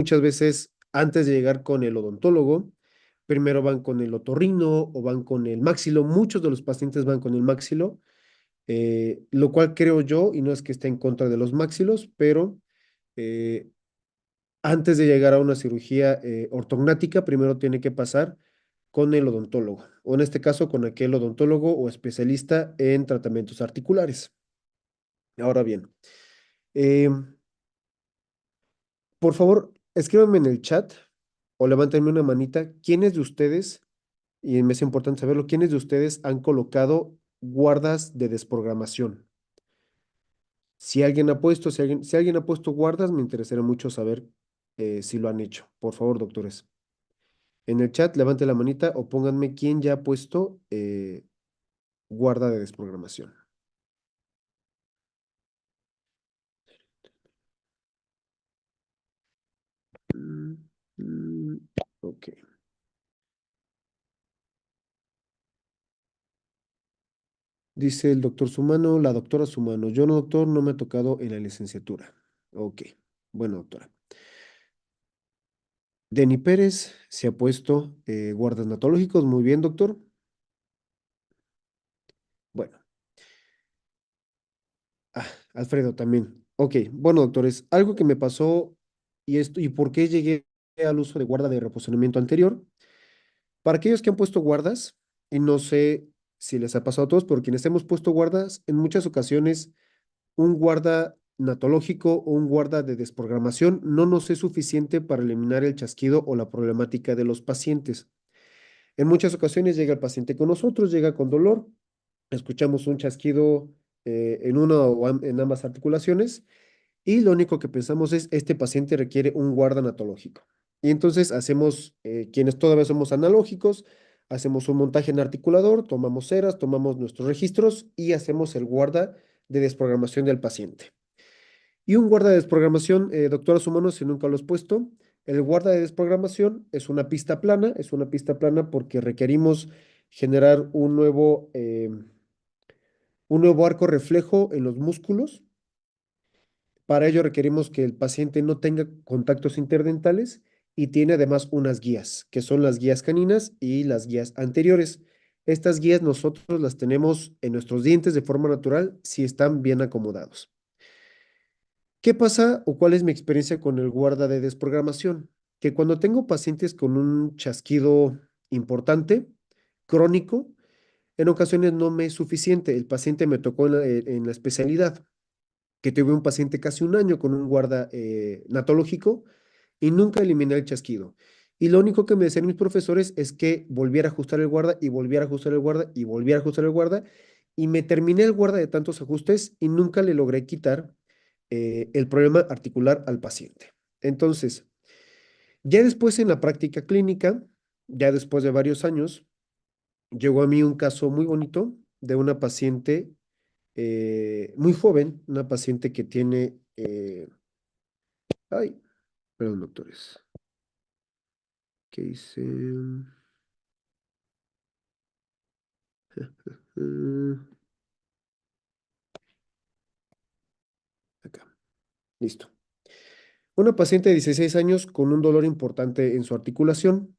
Muchas veces antes de llegar con el odontólogo, primero van con el otorrino o van con el maxilo. Muchos de los pacientes van con el maxilo, lo cual creo yo, y no es que esté en contra de los maxilos, pero eh, antes de llegar a una cirugía ortognática, primero tiene que pasar con el odontólogo, o en este caso con aquel odontólogo o especialista en tratamientos articulares. Ahora bien, eh, por favor, escríbanme en el chat o levántenme una manita. ¿Quiénes de ustedes, y me es importante saberlo, quiénes de ustedes han colocado guardas de desprogramación? Si alguien ha puesto guardas, me interesaría mucho saber si lo han hecho. Por favor, doctores. En el chat, levante la manita o pónganme quién ya ha puesto guarda de desprogramación. Mm, mm, ok. Dice el doctor Sumano, la doctora Sumano. Yo no, doctor, no me ha tocado en la licenciatura. Ok. Bueno, doctora. Denny Pérez se ha puesto guardas natológicos. Muy bien, doctor. Bueno. Ah, Alfredo también. Ok. Bueno, doctores, algo que me pasó y por qué llegué al uso de guarda de reposicionamiento anterior. Para aquellos que han puesto guardas, y no sé si les ha pasado a todos, pero quienes hemos puesto guardas, en muchas ocasiones un guarda natológico o un guarda de desprogramación no nos es suficiente para eliminar el chasquido o la problemática de los pacientes. En muchas ocasiones llega el paciente con nosotros, llega con dolor, escuchamos un chasquido en una o en ambas articulaciones y lo único que pensamos es, este paciente requiere un guarda natológico. Y entonces hacemos, quienes todavía somos analógicos, hacemos un montaje en articulador, tomamos ceras, tomamos nuestros registros y hacemos el guarda de desprogramación del paciente. Y un guarda de desprogramación, doctora Sumano, si nunca lo has puesto, el guarda de desprogramación es una pista plana porque requerimos generar un nuevo arco reflejo en los músculos. Para ello requerimos que el paciente no tenga contactos interdentales y tiene además unas guías, que son las guías caninas y las guías anteriores. Estas guías nosotros las tenemos en nuestros dientes de forma natural si están bien acomodados. ¿Qué pasa o cuál es mi experiencia con el guarda de desprogramación? Que cuando tengo pacientes con un chasquido importante, crónico, en ocasiones no me es suficiente. El paciente me tocó en la especialidad, que tuve un paciente casi un año con un guarda natológico y nunca eliminé el chasquido. Y lo único que me decían mis profesores es que volviera a ajustar el guarda y volviera a ajustar el guarda y volviera a ajustar el guarda. Y me terminé el guarda de tantos ajustes y nunca le logré quitar el problema articular al paciente. Entonces, ya después en la práctica clínica, ya después de varios años, llegó a mí un caso muy bonito de una paciente muy joven, una paciente que tiene, ay, perdón, doctores, ¿qué hice? Mm, acá, listo. Una paciente de 16 años con un dolor importante en su articulación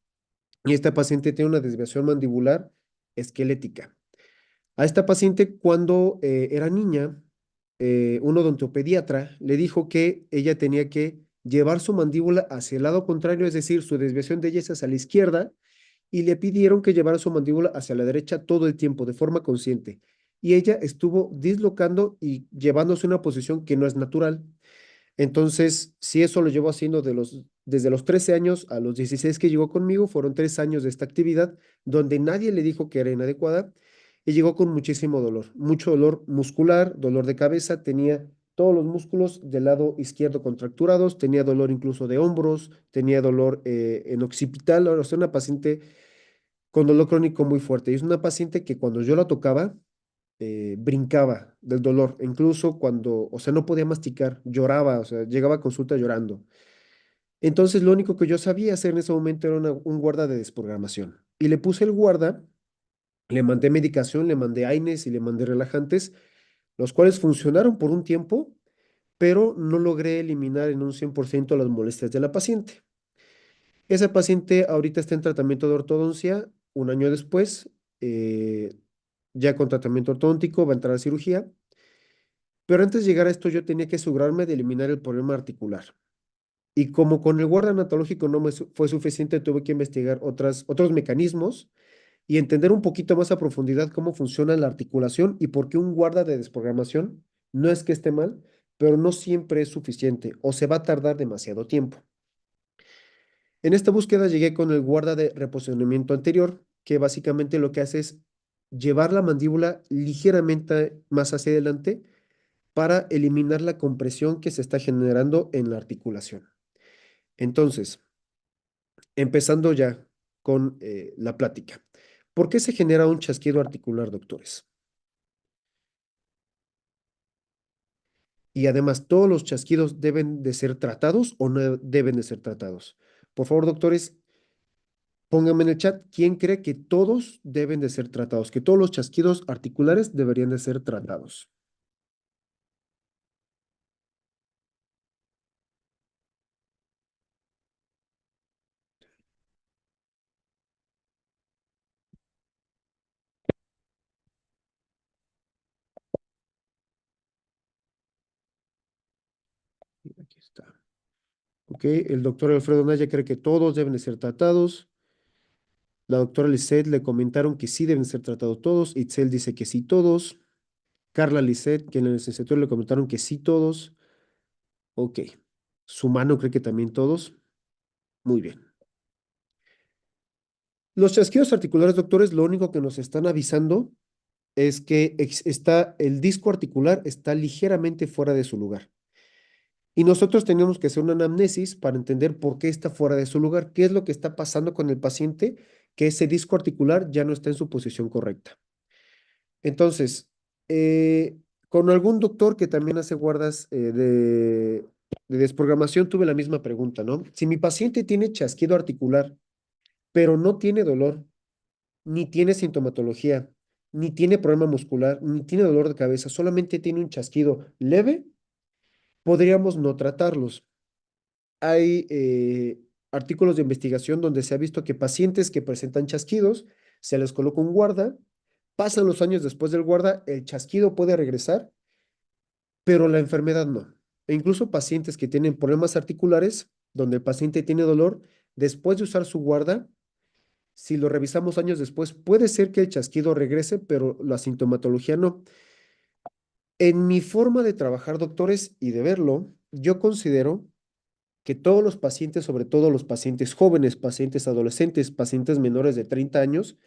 y esta paciente tiene una desviación mandibular esquelética. A esta paciente, cuando era niña, un odontopediatra le dijo que ella tenía que llevar su mandíbula hacia el lado contrario, es decir, su desviación de ella es hacia la izquierda, y le pidieron que llevara su mandíbula hacia la derecha todo el tiempo, de forma consciente. Y ella estuvo dislocando y llevándose una posición que no es natural. Entonces, si eso lo llevó haciendo desde los 13 años a los 16 que llegó conmigo, fueron 3 años de esta actividad donde nadie le dijo que era inadecuada y llegó con muchísimo dolor, mucho dolor muscular, dolor de cabeza, tenía todos los músculos del lado izquierdo contracturados, tenía dolor incluso de hombros, tenía dolor en occipital, o sea, una paciente con dolor crónico muy fuerte. Y es una paciente que cuando yo la tocaba, brincaba del dolor, incluso cuando, o sea, no podía masticar, lloraba, o sea, llegaba a consulta llorando. Entonces, lo único que yo sabía hacer en ese momento era un guarda de desprogramación. Y le puse el guarda, le mandé medicación, le mandé AINES y le mandé relajantes, los cuales funcionaron por un tiempo, pero no logré eliminar en un 100% las molestias de la paciente. Esa paciente ahorita está en tratamiento de ortodoncia, un año después, eh, ya con tratamiento ortodóntico, va a entrar a cirugía, pero antes de llegar a esto yo tenía que asegurarme de eliminar el problema articular. Y como con el guarda anatológico no fue suficiente, tuve que investigar otros mecanismos y entender un poquito más a profundidad cómo funciona la articulación y por qué un guarda de desprogramación no es que esté mal, pero no siempre es suficiente o se va a tardar demasiado tiempo. En esta búsqueda llegué con el guarda de reposicionamiento anterior, que básicamente lo que hace es llevar la mandíbula ligeramente más hacia adelante para eliminar la compresión que se está generando en la articulación. Entonces, empezando ya con la plática. ¿Por qué se genera un chasquido articular, doctores? Y además, ¿todos los chasquidos deben de ser tratados o no deben de ser tratados? Por favor, doctores, pónganme en el chat quién cree que todos deben de ser tratados, que todos los chasquidos articulares deberían de ser tratados. Aquí está. Ok, el doctor Alfredo Naya cree que todos deben de ser tratados. La doctora Lisset le comentaron que sí deben ser tratados todos. Itzel dice que sí todos. Carla Lisset, que en la licenciatura le comentaron que sí todos. Ok. Su mano cree que también todos. Muy bien. Los chasquidos articulares, doctores, lo único que nos están avisando es que el disco articular está ligeramente fuera de su lugar. Y nosotros tenemos que hacer una anamnesis para entender por qué está fuera de su lugar, qué es lo que está pasando con el paciente, que ese disco articular ya no está en su posición correcta. Entonces, eh, con algún doctor que también hace guardas de desprogramación, tuve la misma pregunta, ¿no? Si mi paciente tiene chasquido articular, pero no tiene dolor, ni tiene sintomatología, ni tiene problema muscular, ni tiene dolor de cabeza, solamente tiene un chasquido leve, podríamos no tratarlos. Hay artículos de investigación donde se ha visto que pacientes que presentan chasquidos, se les coloca un guarda, pasan los años después del guarda, el chasquido puede regresar, pero la enfermedad no. E incluso pacientes que tienen problemas articulares, donde el paciente tiene dolor, después de usar su guarda, si lo revisamos años después, puede ser que el chasquido regrese, pero la sintomatología no. En mi forma de trabajar, doctores, y de verlo, yo considero que todos los pacientes, sobre todo los pacientes jóvenes, pacientes adolescentes, pacientes menores de 30 años,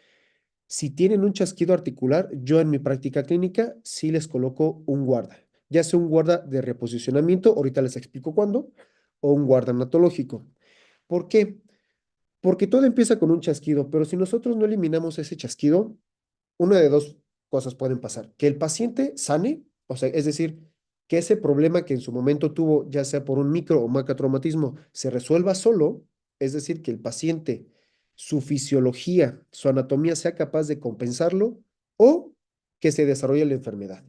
si tienen un chasquido articular, yo en mi práctica clínica sí les coloco un guarda, ya sea un guarda de reposicionamiento, ahorita les explico cuándo, o un guarda anatológico. ¿Por qué? Porque todo empieza con un chasquido, pero si nosotros no eliminamos ese chasquido, una de dos cosas pueden pasar. Que el paciente sane, o sea, es decir, que ese problema que en su momento tuvo, ya sea por un micro o macrotraumatismo, se resuelva solo, es decir, que el paciente, su fisiología, su anatomía sea capaz de compensarlo o que se desarrolle la enfermedad.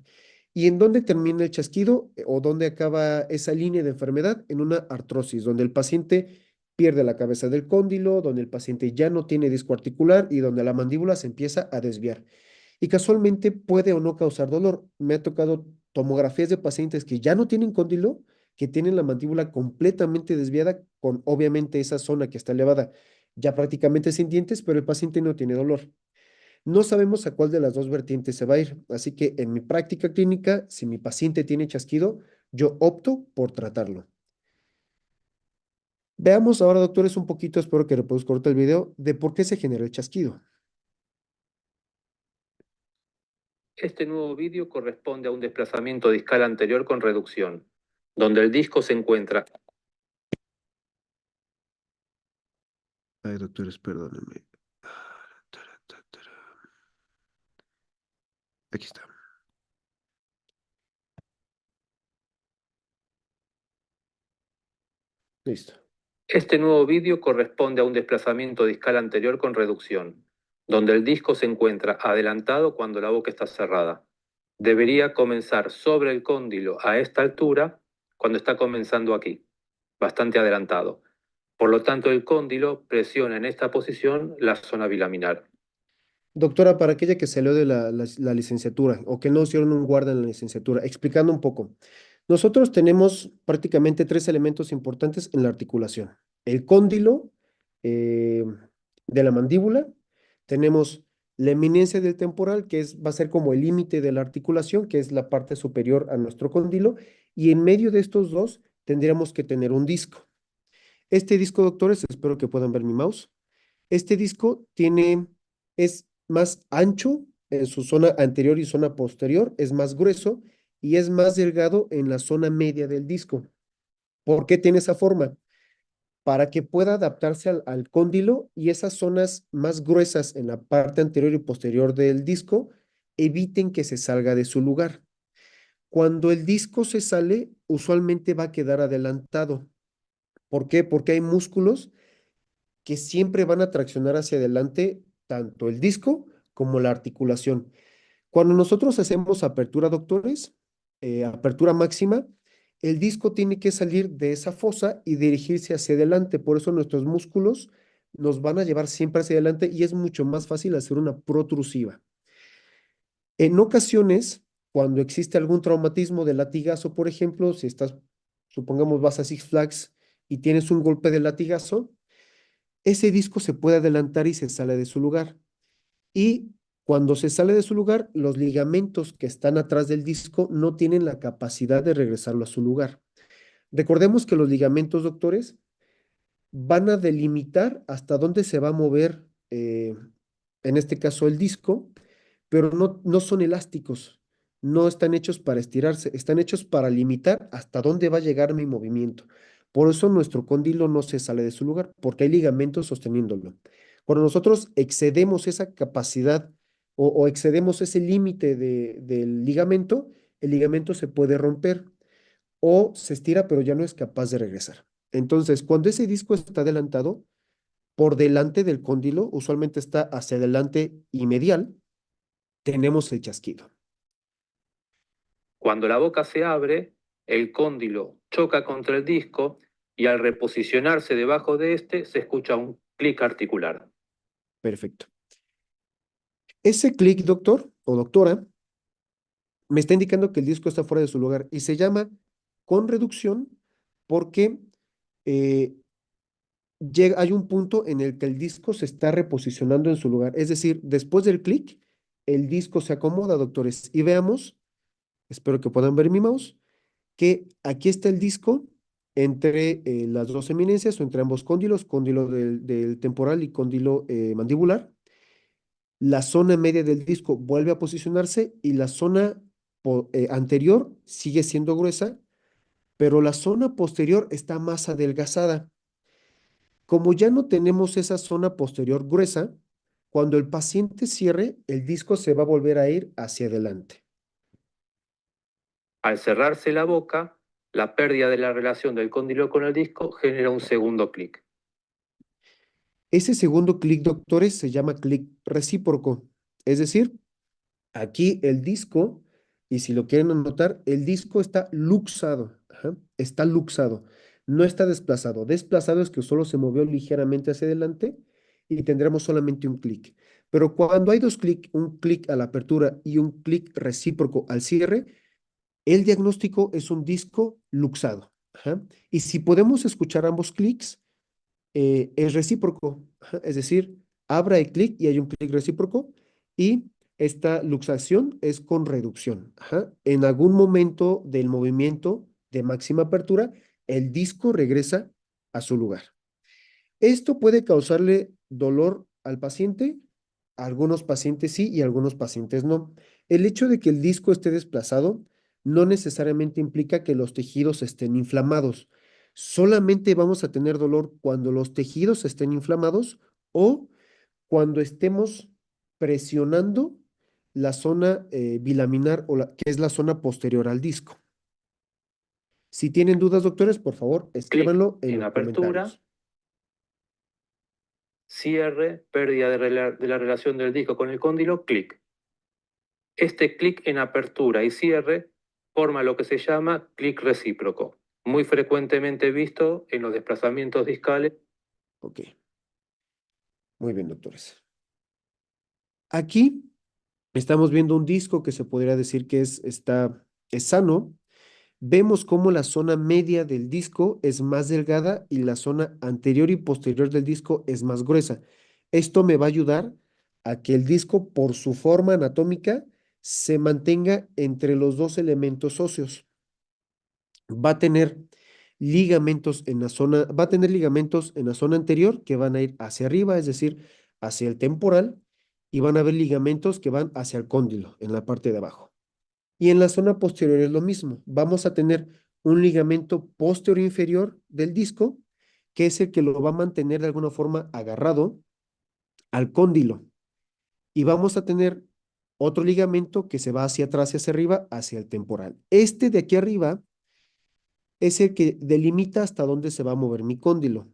¿Y en dónde termina el chasquido o dónde acaba esa línea de enfermedad? En una artrosis, donde el paciente pierde la cabeza del cóndilo, donde el paciente ya no tiene disco articular y donde la mandíbula se empieza a desviar. Y casualmente puede o no causar dolor. Me ha tocado tomografías de pacientes que ya no tienen cóndilo, que tienen la mandíbula completamente desviada, con obviamente esa zona que está elevada ya prácticamente sin dientes, pero el paciente no tiene dolor. No sabemos a cuál de las dos vertientes se va a ir, así que en mi práctica clínica, si mi paciente tiene chasquido, yo opto por tratarlo. Veamos ahora, doctores, un poquito, espero que reproduzca ahorita el video, de por qué se genera el chasquido. Este nuevo vídeo corresponde a un desplazamiento discal anterior con reducción, donde el disco se encuentra. Ay, doctores, perdónenme. Aquí está. Listo. Este nuevo vídeo corresponde a un desplazamiento discal anterior con reducción, donde el disco se encuentra adelantado cuando la boca está cerrada. Debería comenzar sobre el cóndilo a esta altura cuando está comenzando aquí, bastante adelantado. Por lo tanto, el cóndilo presiona en esta posición la zona bilaminar. Doctora, para aquella que salió de la licenciatura o que no hicieron un guarda en la licenciatura, explicando un poco. Nosotros tenemos prácticamente tres elementos importantes en la articulación. El cóndilo eh, de la mandíbula, tenemos la eminencia del temporal, va a ser como el límite de la articulación, que es la parte superior a nuestro cóndilo, y en medio de estos dos tendríamos que tener un disco. Este disco, doctores, espero que puedan ver mi mouse. Este disco es más ancho en su zona anterior y zona posterior, es más grueso y es más delgado en la zona media del disco. ¿Por qué tiene esa forma? Para que pueda adaptarse al cóndilo y esas zonas más gruesas en la parte anterior y posterior del disco eviten que se salga de su lugar. Cuando el disco se sale, usualmente va a quedar adelantado. ¿Por qué? Porque hay músculos que siempre van a traccionar hacia adelante tanto el disco como la articulación. Cuando nosotros hacemos apertura, doctores, apertura máxima, el disco tiene que salir de esa fosa y dirigirse hacia adelante. Por eso nuestros músculos nos van a llevar siempre hacia adelante y es mucho más fácil hacer una protrusiva. En ocasiones, cuando existe algún traumatismo de latigazo, por ejemplo, si estás, supongamos, vas a Six Flags y tienes un golpe de latigazo, ese disco se puede adelantar y se sale de su lugar. Y cuando se sale de su lugar, los ligamentos que están atrás del disco no tienen la capacidad de regresarlo a su lugar. Recordemos que los ligamentos, doctores, van a delimitar hasta dónde se va a mover, en este caso el disco, pero no son elásticos, no están hechos para estirarse, están hechos para limitar hasta dónde va a llegar mi movimiento. Por eso nuestro cóndilo no se sale de su lugar, porque hay ligamentos sosteniéndolo. Cuando nosotros excedemos esa capacidad o excedemos ese límite del ligamento, el ligamento se puede romper o se estira, pero ya no es capaz de regresar. Entonces, cuando ese disco está adelantado, por delante del cóndilo, usualmente está hacia adelante y medial, tenemos el chasquido. Cuando la boca se abre, el cóndilo choca contra el disco y al reposicionarse debajo de este se escucha un clic articular. Perfecto. Ese clic, doctor o doctora, me está indicando que el disco está fuera de su lugar y se llama con reducción porque eh, hay un punto en el que el disco se está reposicionando en su lugar. Es decir, después del clic, el disco se acomoda, doctores. Y veamos, espero que puedan ver mi mouse, que aquí está el disco entre las dos eminencias o entre ambos cóndilos, cóndilo del temporal y cóndilo mandibular. La zona media del disco vuelve a posicionarse y la zona anterior sigue siendo gruesa, pero la zona posterior está más adelgazada. Como ya no tenemos esa zona posterior gruesa, cuando el paciente cierre, el disco se va a volver a ir hacia adelante. Al cerrarse la boca, la pérdida de la relación del cóndilo con el disco genera un segundo clic. Ese segundo clic, doctores, se llama clic recíproco. Es decir, aquí el disco, y si lo quieren anotar, el disco está luxado. Ajá, está luxado. No está desplazado. Desplazado es que solo se movió ligeramente hacia adelante y tendremos solamente un clic. Pero cuando hay dos clics, un clic a la apertura y un clic recíproco al cierre, el diagnóstico es un disco luxado. Ajá. Y si podemos escuchar ambos clics, es recíproco. Ajá. Es decir, abra el clic y hay un clic recíproco y esta luxación es con reducción. Ajá. En algún momento del movimiento de máxima apertura, el disco regresa a su lugar. Esto puede causarle dolor al paciente. Algunos pacientes sí y algunos pacientes no. El hecho de que el disco esté desplazado no necesariamente implica que los tejidos estén inflamados. Solamente vamos a tener dolor cuando los tejidos estén inflamados o cuando estemos presionando la zona bilaminar que es la zona posterior al disco. Si tienen dudas, doctores, por favor, Clic escríbanlo en en los apertura, comentarios. cierre, pérdida de la relación del disco con el cóndilo, clic. Este clic en apertura y cierre forma lo que se llama clic recíproco. muy frecuentemente visto en los desplazamientos discales. Ok, muy bien, doctores. Aquí estamos viendo un disco que se podría decir que es sano. Vemos cómo la zona media del disco es más delgada y la zona anterior y posterior del disco es más gruesa. Esto me va a ayudar a que el disco, por su forma anatómica, se mantenga entre los dos elementos óseos. Va a tener va a tener ligamentos en la zona anterior que van a ir hacia arriba, es decir, hacia el temporal, y van a haber ligamentos que van hacia el cóndilo, en la parte de abajo. Y en la zona posterior es lo mismo. Vamos a tener un ligamento posterior inferior del disco, que es el que lo va a mantener de alguna forma agarrado al cóndilo. Y vamos a tener otro ligamento que se va hacia atrás y hacia arriba, hacia el temporal. Este de aquí arriba es el que delimita hasta dónde se va a mover mi cóndilo.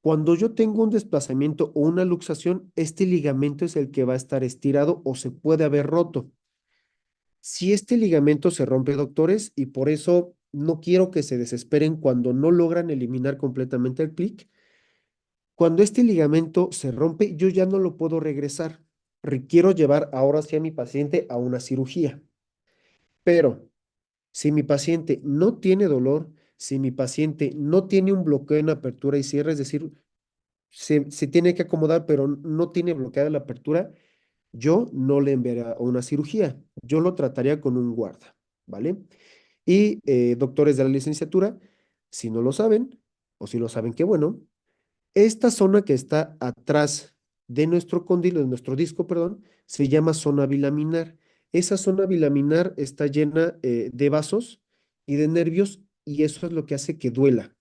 Cuando yo tengo un desplazamiento o una luxación, este ligamento es el que va a estar estirado o se puede haber roto. Si este ligamento se rompe, doctores, y por eso no quiero que se desesperen cuando no logran eliminar completamente el clic, cuando este ligamento se rompe, yo ya no lo puedo regresar. Requiero llevar ahora sí a mi paciente a una cirugía. Pero si mi paciente no tiene dolor, si mi paciente no tiene un bloqueo en apertura y cierre, es decir, se tiene que acomodar, pero no tiene bloqueada la apertura, yo no le enviaría a una cirugía. Yo lo trataría con un guarda, ¿vale? Y doctores de la licenciatura, si no lo saben, o si lo saben, qué bueno, esta zona que está atrás de nuestro cóndilo, de nuestro disco, perdón, se llama zona bilaminar. Esa zona bilaminar está llena de vasos y de nervios y eso es lo que hace que duela.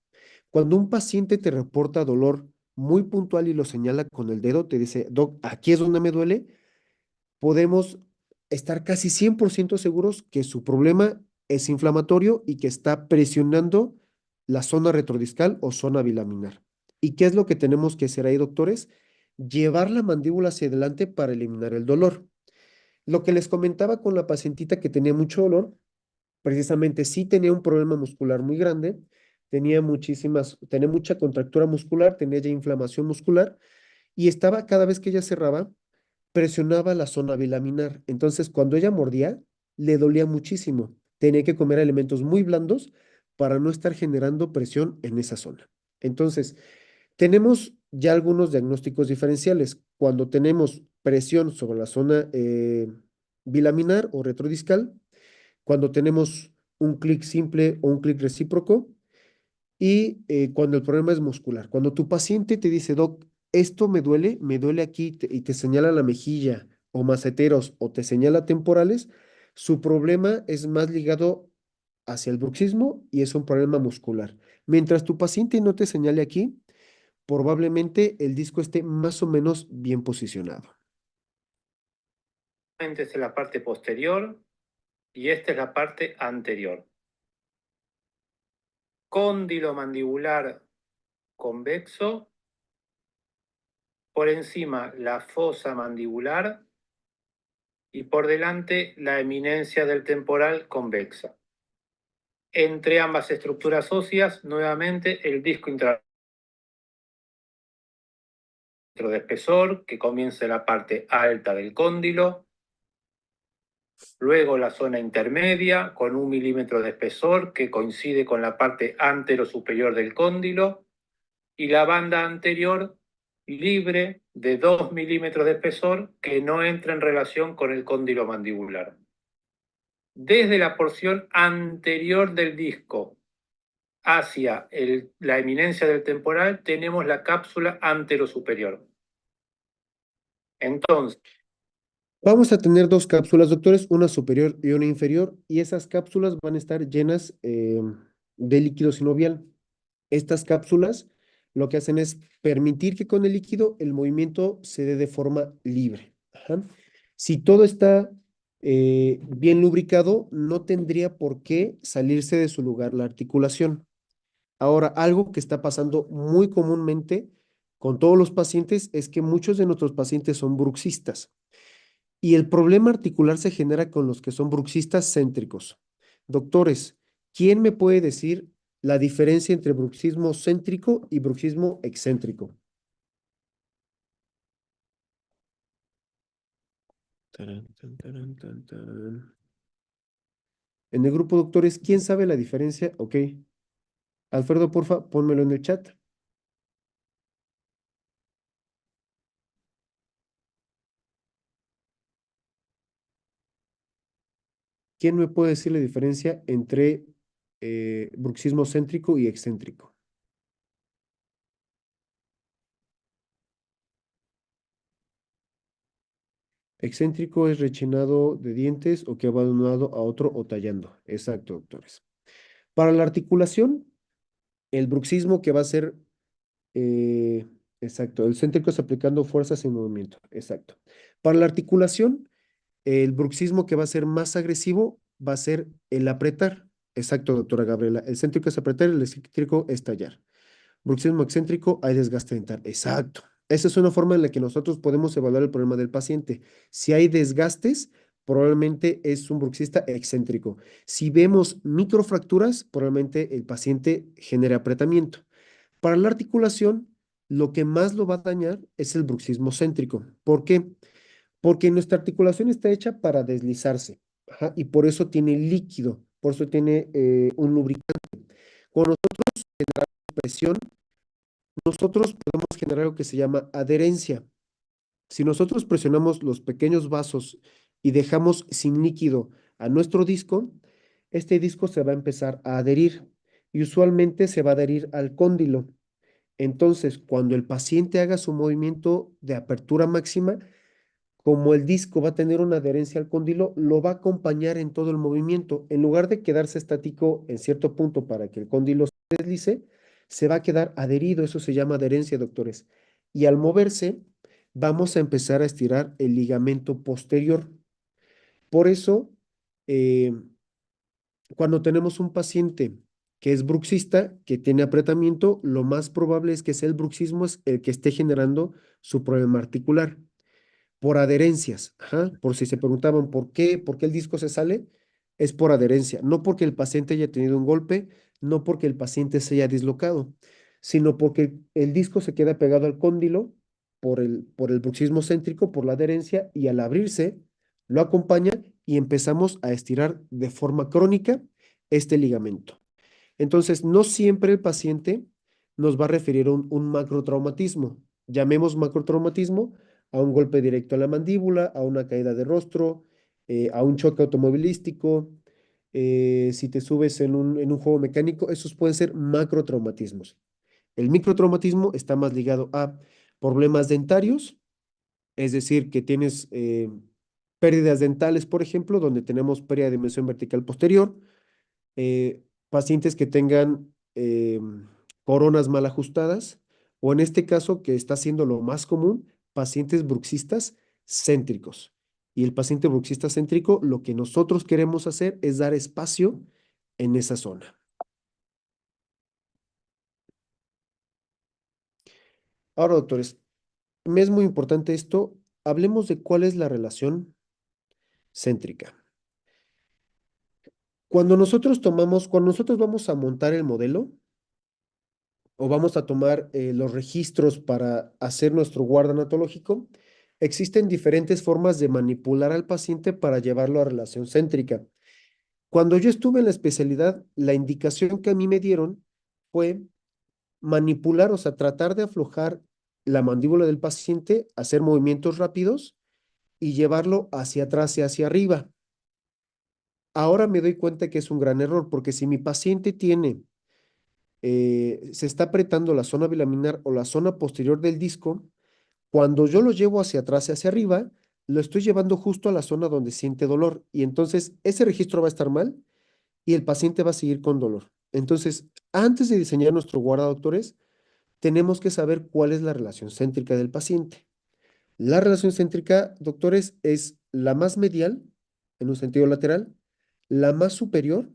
Cuando un paciente te reporta dolor muy puntual y lo señala con el dedo, te dice, doc, aquí es donde me duele, podemos estar casi 100% seguros que su problema es inflamatorio y que está presionando la zona retrodiscal o zona bilaminar. ¿Y qué es lo que tenemos que hacer ahí, doctores? Llevar la mandíbula hacia adelante para eliminar el dolor. Lo que les comentaba con la pacientita que tenía mucho dolor, precisamente sí tenía un problema muscular muy grande, tenía mucha contractura muscular, tenía ya inflamación muscular y estaba cada vez que ella cerraba, presionaba la zona bilaminar. Entonces, cuando ella mordía, le dolía muchísimo. Tenía que comer alimentos muy blandos para no estar generando presión en esa zona. Entonces, tenemos ya algunos diagnósticos diferenciales. Cuando tenemos presión sobre la zona bilaminar o retrodiscal, cuando tenemos un clic simple o un clic recíproco, y cuando el problema es muscular. Cuando tu paciente te dice, doc, esto me duele aquí y te señala la mejilla o maceteros o te señala temporales, su problema es más ligado hacia el bruxismo y es un problema muscular. Mientras tu paciente no te señale aquí, probablemente el disco esté más o menos bien posicionado. Esta es la parte posterior y esta es la parte anterior. Cóndilo mandibular convexo, por encima la fosa mandibular y por delante la eminencia del temporal convexa. Entre ambas estructuras óseas, nuevamente el disco intraocular de espesor, que comienza en la parte alta del cóndilo, luego la zona intermedia con 1 milímetro de espesor, que coincide con la parte antero-superior del cóndilo, y la banda anterior libre de 2 milímetros de espesor, que no entra en relación con el cóndilo mandibular. Desde la porción anterior del disco hacia la eminencia del temporal tenemos la cápsula anterosuperior. Entonces, Vamos a tener dos cápsulas, doctores, una superior y una inferior, y esas cápsulas van a estar llenas de líquido sinovial. Estas cápsulas lo que hacen es permitir que con el líquido el movimiento se dé de forma libre. Ajá. Si todo está bien lubricado, no tendría por qué salirse de su lugar la articulación. Ahora, algo que está pasando muy comúnmente con todos los pacientes es que muchos de nuestros pacientes son bruxistas. Y el problema articular se genera con los que son bruxistas céntricos. Doctores, ¿quién me puede decir la diferencia entre bruxismo céntrico y bruxismo excéntrico? Tarán, tan, tarán, tan, tarán. En el grupo, doctores, ¿quién sabe la diferencia? Ok. Alfredo, porfa, pónmelo en el chat. ¿Quién me puede decir la diferencia entre bruxismo céntrico y excéntrico? Excéntrico es rechinado de dientes o que va de un lado a otro o tallando. Exacto, doctores. Para la articulación, el bruxismo que va a ser, eh, exacto, el céntrico es aplicando fuerzas en movimiento. Exacto. Para la articulación, el bruxismo que va a ser más agresivo va a ser el apretar. Exacto, doctora Gabriela. El céntrico es apretar, el excéntrico es tallar. Bruxismo excéntrico, hay desgaste dental. Exacto. Esa es una forma en la que nosotros podemos evaluar el problema del paciente. Si hay desgastes, probablemente es un bruxista excéntrico. Si vemos microfracturas, probablemente el paciente genere apretamiento. Para la articulación, lo que más lo va a dañar es el bruxismo céntrico. ¿Por qué? Porque nuestra articulación está hecha para deslizarse. Ajá, y por eso tiene líquido, por eso tiene un lubricante. Cuando nosotros presión, nosotros podemos generar lo que se llama adherencia. Si nosotros presionamos los pequeños vasos y dejamos sin líquido a nuestro disco, este disco se va a empezar a adherir y usualmente se va a adherir al cóndilo. Entonces, cuando el paciente haga su movimiento de apertura máxima, como el disco va a tener una adherencia al cóndilo, lo va a acompañar en todo el movimiento. En lugar de quedarse estático en cierto punto para que el cóndilo se deslice, se va a quedar adherido. Eso se llama adherencia, doctores. Y al moverse, vamos a empezar a estirar el ligamento posterior. Por eso, eh, cuando tenemos un paciente que es bruxista, que tiene apretamiento, lo más probable es que sea el bruxismo es el que esté generando su problema articular por adherencias. Ajá, por si se preguntaban por qué el disco se sale, es por adherencia, no porque el paciente haya tenido un golpe, no porque el paciente se haya dislocado, sino porque el disco se queda pegado al cóndilo por el bruxismo céntrico, por la adherencia, y al abrirse lo acompaña y empezamos a estirar de forma crónica este ligamento. Entonces, no siempre el paciente nos va a referir a un macrotraumatismo. Llamemos macrotraumatismo a un golpe directo a la mandíbula, a una caída de rostro, a un choque automovilístico. Si te subes en un juego mecánico, esos pueden ser macrotraumatismos. El microtraumatismo está más ligado a problemas dentarios, es decir, que tienes pérdidas dentales, por ejemplo, donde tenemos pérdida de dimensión vertical posterior, pacientes que tengan coronas mal ajustadas, o en este caso, que está siendo lo más común, pacientes bruxistas céntricos. Y el paciente bruxista céntrico, lo que nosotros queremos hacer es dar espacio en esa zona. Ahora, doctores, me es muy importante esto. Hablemos de cuál es la relación céntrica. Cuando nosotros vamos a montar el modelo, o vamos a tomar los registros para hacer nuestro guarda anatológico, existen diferentes formas de manipular al paciente para llevarlo a relación céntrica. Cuando yo estuve en la especialidad, la indicación que a mí me dieron fue manipular, o sea, tratar de aflojar la mandíbula del paciente, hacer movimientos rápidos y llevarlo hacia atrás y hacia arriba. Ahora me doy cuenta que es un gran error, porque si mi paciente se está apretando la zona bilaminar o la zona posterior del disco, cuando yo lo llevo hacia atrás y hacia arriba, lo estoy llevando justo a la zona donde siente dolor y entonces ese registro va a estar mal y el paciente va a seguir con dolor. Entonces, antes de diseñar nuestro guarda, doctores, tenemos que saber cuál es la relación céntrica del paciente. La relación céntrica, doctores, es la más medial en un sentido lateral, la más superior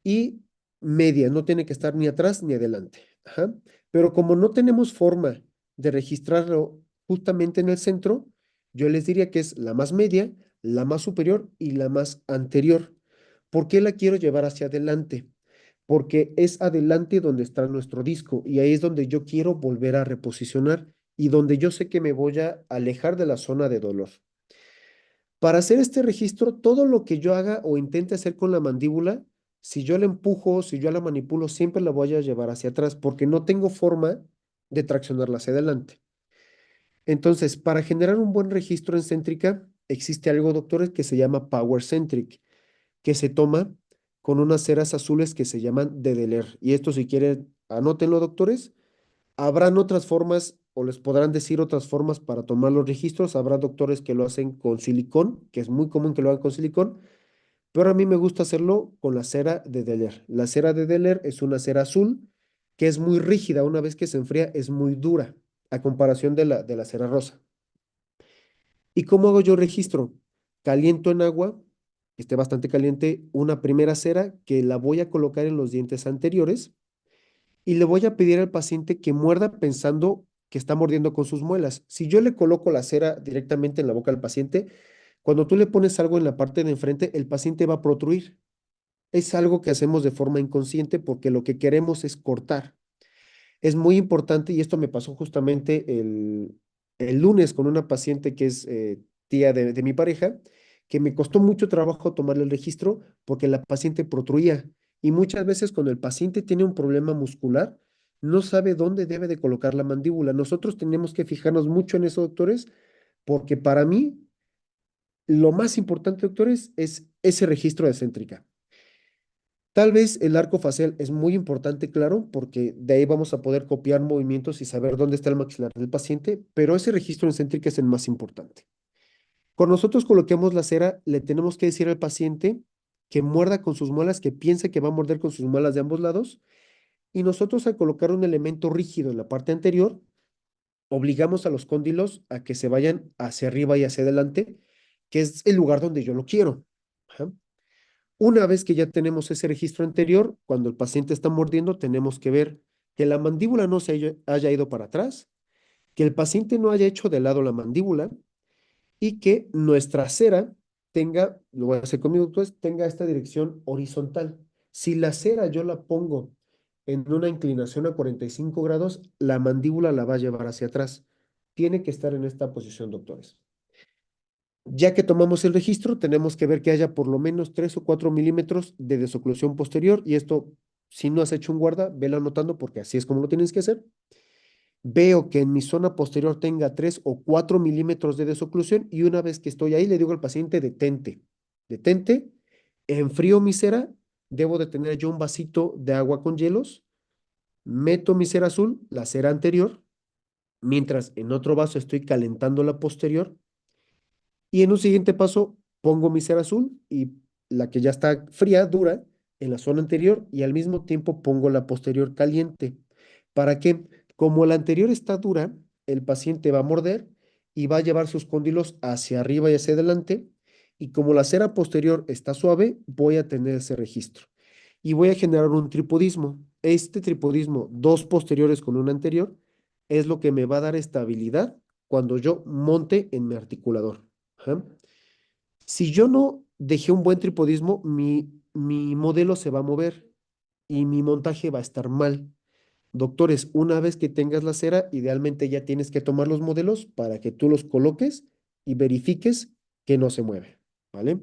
y media, no tiene que estar ni atrás ni adelante. Ajá. Pero como no tenemos forma de registrarlo justamente en el centro, yo les diría que es la más media, la más superior y la más anterior. ¿Por qué la quiero llevar hacia adelante? porque es adelante donde está nuestro disco y ahí es donde yo quiero volver a reposicionar y donde yo sé que me voy a alejar de la zona de dolor. Para hacer este registro, todo lo que yo haga o intente hacer con la mandíbula, si yo la empujo, si yo la manipulo, siempre la voy a llevar hacia atrás porque no tengo forma de traccionarla hacia adelante. Entonces, para generar un buen registro en céntrica, existe algo, doctores, que se llama Power Centric, que se toma con unas ceras azules que se llaman de Deler. Y esto, si quieren, anótenlo, doctores. Habrán otras formas o les podrán decir otras formas para tomar los registros. Habrá doctores que lo hacen con silicón, que es muy común que lo hagan con silicón, pero a mí me gusta hacerlo con la cera de Deler. La cera de Deler es una cera azul que es muy rígida. Una vez que se enfría, es muy dura a comparación de la cera rosa. ¿Y cómo hago yo registro? Caliento en agua, que esté bastante caliente, una primera cera que la voy a colocar en los dientes anteriores y le voy a pedir al paciente que muerda pensando que está mordiendo con sus muelas. Si yo le coloco la cera directamente en la boca al paciente, cuando tú le pones algo en la parte de enfrente, el paciente va a protruir. Es algo que hacemos de forma inconsciente porque lo que queremos es cortar. Es muy importante, y esto me pasó justamente el lunes con una paciente que es tía de mi pareja, que me costó mucho trabajo tomarle el registro porque la paciente protruía. Y muchas veces cuando el paciente tiene un problema muscular, no sabe dónde debe de colocar la mandíbula. Nosotros tenemos que fijarnos mucho en eso, doctores, porque para mí lo más importante, doctores, es ese registro de céntrica. Tal vez el arco facial es muy importante, claro, porque de ahí vamos a poder copiar movimientos y saber dónde está el maxilar del paciente, pero ese registro en céntrica es el más importante. Cuando nosotros coloquemos la cera, le tenemos que decir al paciente que muerda con sus muelas, que piense que va a morder con sus muelas de ambos lados, y nosotros al colocar un elemento rígido en la parte anterior, obligamos a los cóndilos a que se vayan hacia arriba y hacia adelante, que es el lugar donde yo lo quiero. Ajá. Una vez que ya tenemos ese registro anterior, cuando el paciente está mordiendo, tenemos que ver que la mandíbula no se haya ido para atrás, que el paciente no haya hecho de lado la mandíbula y que nuestra cera tenga, lo voy a hacer conmigo, pues, tenga esta dirección horizontal. Si la cera yo la pongo en una inclinación a 45 grados, la mandíbula la va a llevar hacia atrás. Tiene que estar en esta posición, doctores. Ya que tomamos el registro, tenemos que ver que haya por lo menos 3 o 4 milímetros de desoclusión posterior y esto, si no has hecho un guarda, velo anotando porque así es como lo tienes que hacer. Veo que en mi zona posterior tenga 3 o 4 milímetros de desoclusión y una vez que estoy ahí le digo al paciente detente, detente, enfrío mi cera, debo de tener yo un vasito de agua con hielos, meto mi cera azul, la cera anterior, mientras en otro vaso estoy calentando la posterior. Y en un siguiente paso pongo mi cera azul y la que ya está fría, dura, en la zona anterior y al mismo tiempo pongo la posterior caliente. ¿Para qué? Como la anterior está dura, el paciente va a morder y va a llevar sus cóndilos hacia arriba y hacia adelante. Y como la cera posterior está suave, voy a tener ese registro. Y voy a generar un tripodismo. Este tripodismo, dos posteriores con un anterior, es lo que me va a dar estabilidad cuando yo monte en mi articulador. Ajá. Si yo no dejé un buen tripodismo, mi modelo se va a mover y mi montaje va a estar mal. Doctores, una vez que tengas la cera, idealmente ya tienes que tomar los modelos para que tú los coloques y verifiques que no se mueve, ¿vale?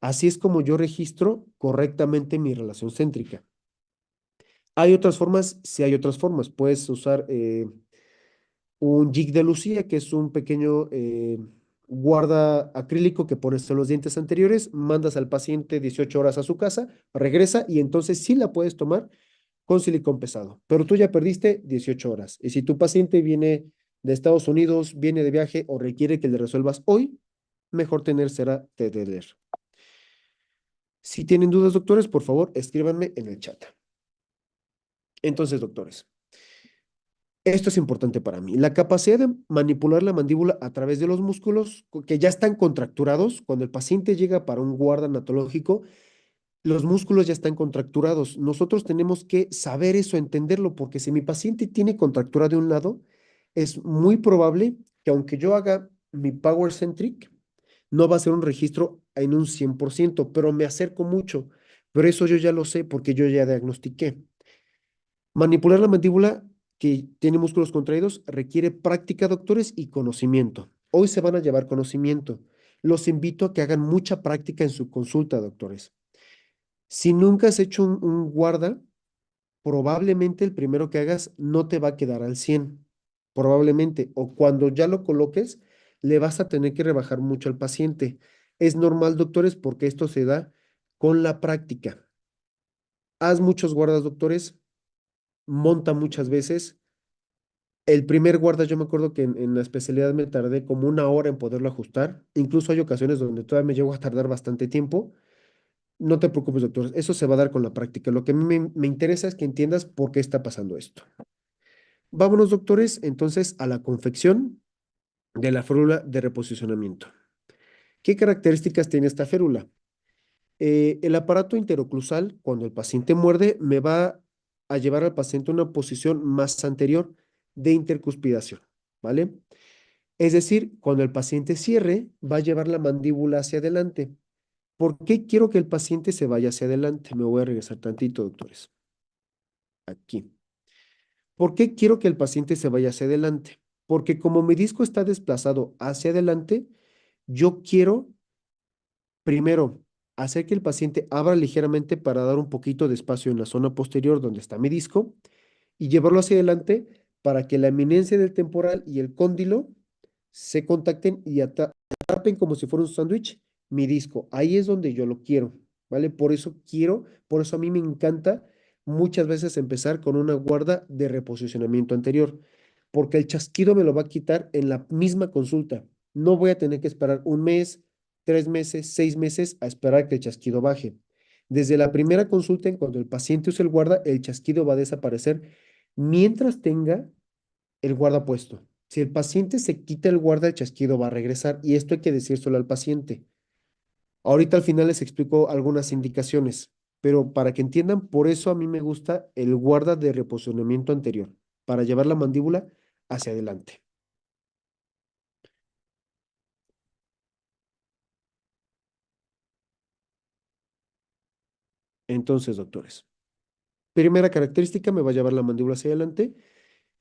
Así es como yo registro correctamente mi relación céntrica. ¿Hay otras formas? Sí hay otras formas. Puedes usar un jig de Lucía, que es un pequeño guarda acrílico que pones en los dientes anteriores, mandas al paciente 18 horas a su casa, regresa y entonces sí la puedes tomar con silicón pesado, pero tú ya perdiste 18 horas. Y si tu paciente viene de Estados Unidos, viene de viaje o requiere que le resuelvas hoy, mejor tener cera TDR. Si tienen dudas, doctores, por favor, escríbanme en el chat. Entonces, doctores, esto es importante para mí. La capacidad de manipular la mandíbula a través de los músculos que ya están contracturados, cuando el paciente llega para un guarda anatológico, los músculos ya están contracturados. Nosotros tenemos que saber eso, entenderlo, porque si mi paciente tiene contractura de un lado, es muy probable que aunque yo haga mi Power Centric, no va a ser un registro en un 100%, pero me acerco mucho, pero eso yo ya lo sé porque yo ya diagnostiqué. Manipular la mandíbula que tiene músculos contraídos requiere práctica, doctores, y conocimiento. Hoy se van a llevar conocimiento. Los invito a que hagan mucha práctica en su consulta, doctores. Si nunca has hecho un guarda, probablemente el primero que hagas no te va a quedar al 100, probablemente, o cuando ya lo coloques, le vas a tener que rebajar mucho al paciente. Es normal, doctores, porque esto se da con la práctica. Haz muchos guardas, doctores, monta muchas veces. El primer guarda, yo me acuerdo que en la especialidad me tardé como una hora en poderlo ajustar. Incluso hay ocasiones donde todavía me llego a tardar bastante tiempo. No te preocupes, doctor. Eso se va a dar con la práctica. Lo que a mí me interesa es que entiendas por qué está pasando esto. Vámonos, doctores, entonces a la confección de la férula de reposicionamiento. ¿Qué características tiene esta férula? El aparato interoclusal, cuando el paciente muerde, me va a llevar al paciente a una posición más anterior de intercuspidación, ¿vale? Es decir, cuando el paciente cierre, va a llevar la mandíbula hacia adelante. ¿Por qué quiero que el paciente se vaya hacia adelante? Me voy a regresar tantito, doctores. Aquí. ¿Por qué quiero que el paciente se vaya hacia adelante? Porque como mi disco está desplazado hacia adelante, yo quiero primero hacer que el paciente abra ligeramente para dar un poquito de espacio en la zona posterior donde está mi disco y llevarlo hacia adelante para que la eminencia del temporal y el cóndilo se contacten y atrapen como si fuera un sándwich mi disco. Ahí es donde yo lo quiero, ¿vale? Por eso quiero, por eso a mí me encanta muchas veces empezar con una guarda de reposicionamiento anterior, porque el chasquido me lo va a quitar en la misma consulta. No voy a tener que esperar un mes, 3 meses, 6 meses a esperar que el chasquido baje. Desde la primera consulta, en cuando el paciente use el guarda, el chasquido va a desaparecer mientras tenga el guarda puesto. Si el paciente se quita el guarda, el chasquido va a regresar y esto hay que decírselo al paciente. Ahorita al final les explico algunas indicaciones, pero para que entiendan, por eso a mí me gusta el guarda de reposicionamiento anterior, para llevar la mandíbula hacia adelante. Entonces, doctores, primera característica, me va a llevar la mandíbula hacia adelante.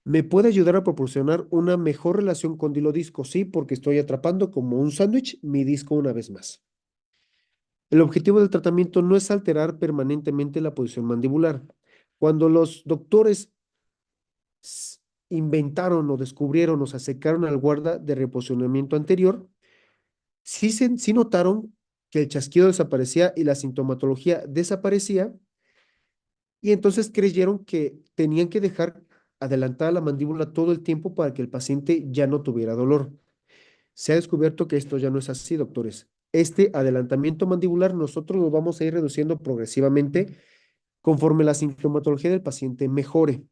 Me puede ayudar a proporcionar una mejor relación con disco, sí, porque estoy atrapando como un sándwich mi disco una vez más. El objetivo del tratamiento no es alterar permanentemente la posición mandibular. Cuando los doctores s- inventaron o descubrieron o se acercaron al guarda de reposicionamiento anterior, sí notaron que el chasquido desaparecía y la sintomatología desaparecía, y entonces creyeron que tenían que dejar adelantada la mandíbula todo el tiempo para que el paciente ya no tuviera dolor. Se ha descubierto que esto ya no es así, doctores. Este adelantamiento mandibular nosotros lo vamos a ir reduciendo progresivamente conforme la sintomatología del paciente mejore,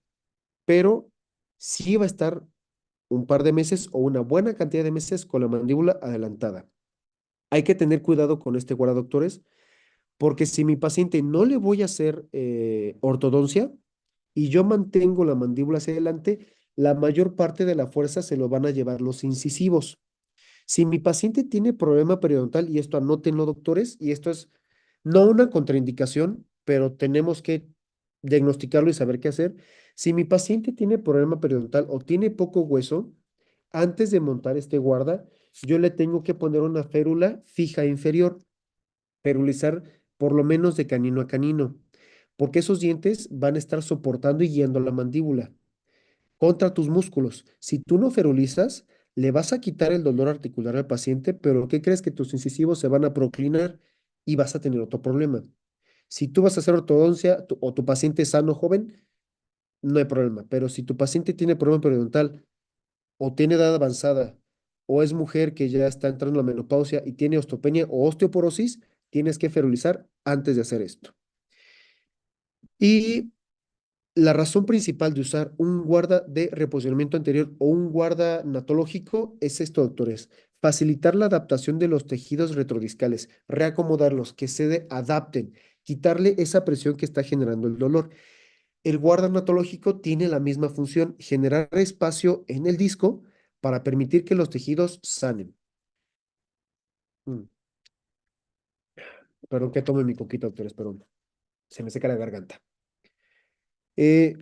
pero sí va a estar un par de meses o una buena cantidad de meses con la mandíbula adelantada. Hay que tener cuidado con este guarda, doctores, porque si mi paciente no le voy a hacer ortodoncia y yo mantengo la mandíbula hacia adelante, la mayor parte de la fuerza se lo van a llevar los incisivos. Si mi paciente tiene problema periodontal, y esto anótenlo, doctores, y esto es no una contraindicación, pero tenemos que diagnosticarlo y saber qué hacer. Si mi paciente tiene problema periodontal o tiene poco hueso, antes de montar este guarda, yo le tengo que poner una férula fija inferior, ferulizar por lo menos de canino a canino, porque esos dientes van a estar soportando y guiando la mandíbula contra tus músculos. Si tú no ferulizas, le vas a quitar el dolor articular al paciente, pero ¿qué crees? Que tus incisivos se van a proclinar y vas a tener otro problema. Si tú vas a hacer ortodoncia o tu paciente es sano, joven, no hay problema. Pero si tu paciente tiene problema periodontal o tiene edad avanzada o es mujer que ya está entrando en la menopausia y tiene osteopenia o osteoporosis, tienes que ferulizar antes de hacer esto. Y la razón principal de usar un guarda de reposicionamiento anterior o un guarda natológico es esto, doctores: facilitar la adaptación de los tejidos retrodiscales, reacomodarlos, que adapten, quitarle esa presión que está generando el dolor. El guarda natológico tiene la misma función: generar espacio en el disco para permitir que los tejidos sanen. Mm, Perdón que tome mi coquita, doctores, perdón. se me seca la garganta. Eh,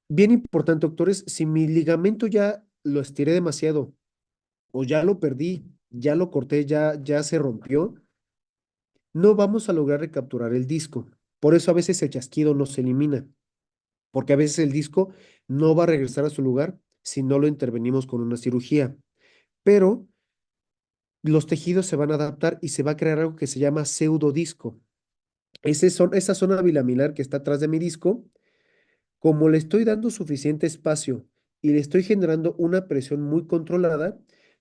Bien importante, doctores, si mi ligamento ya lo estiré demasiado o ya lo perdí, ya lo corté, ya se rompió, no vamos a lograr recapturar el disco. Por eso a veces el chasquido no se elimina, porque a veces el disco no va a regresar a su lugar si no lo intervenimos con una cirugía. Pero los tejidos se van a adaptar y se va a crear algo que se llama pseudodisco. Esa zona bilaminar que está atrás de mi disco, como le estoy dando suficiente espacio y le estoy generando una presión muy controlada,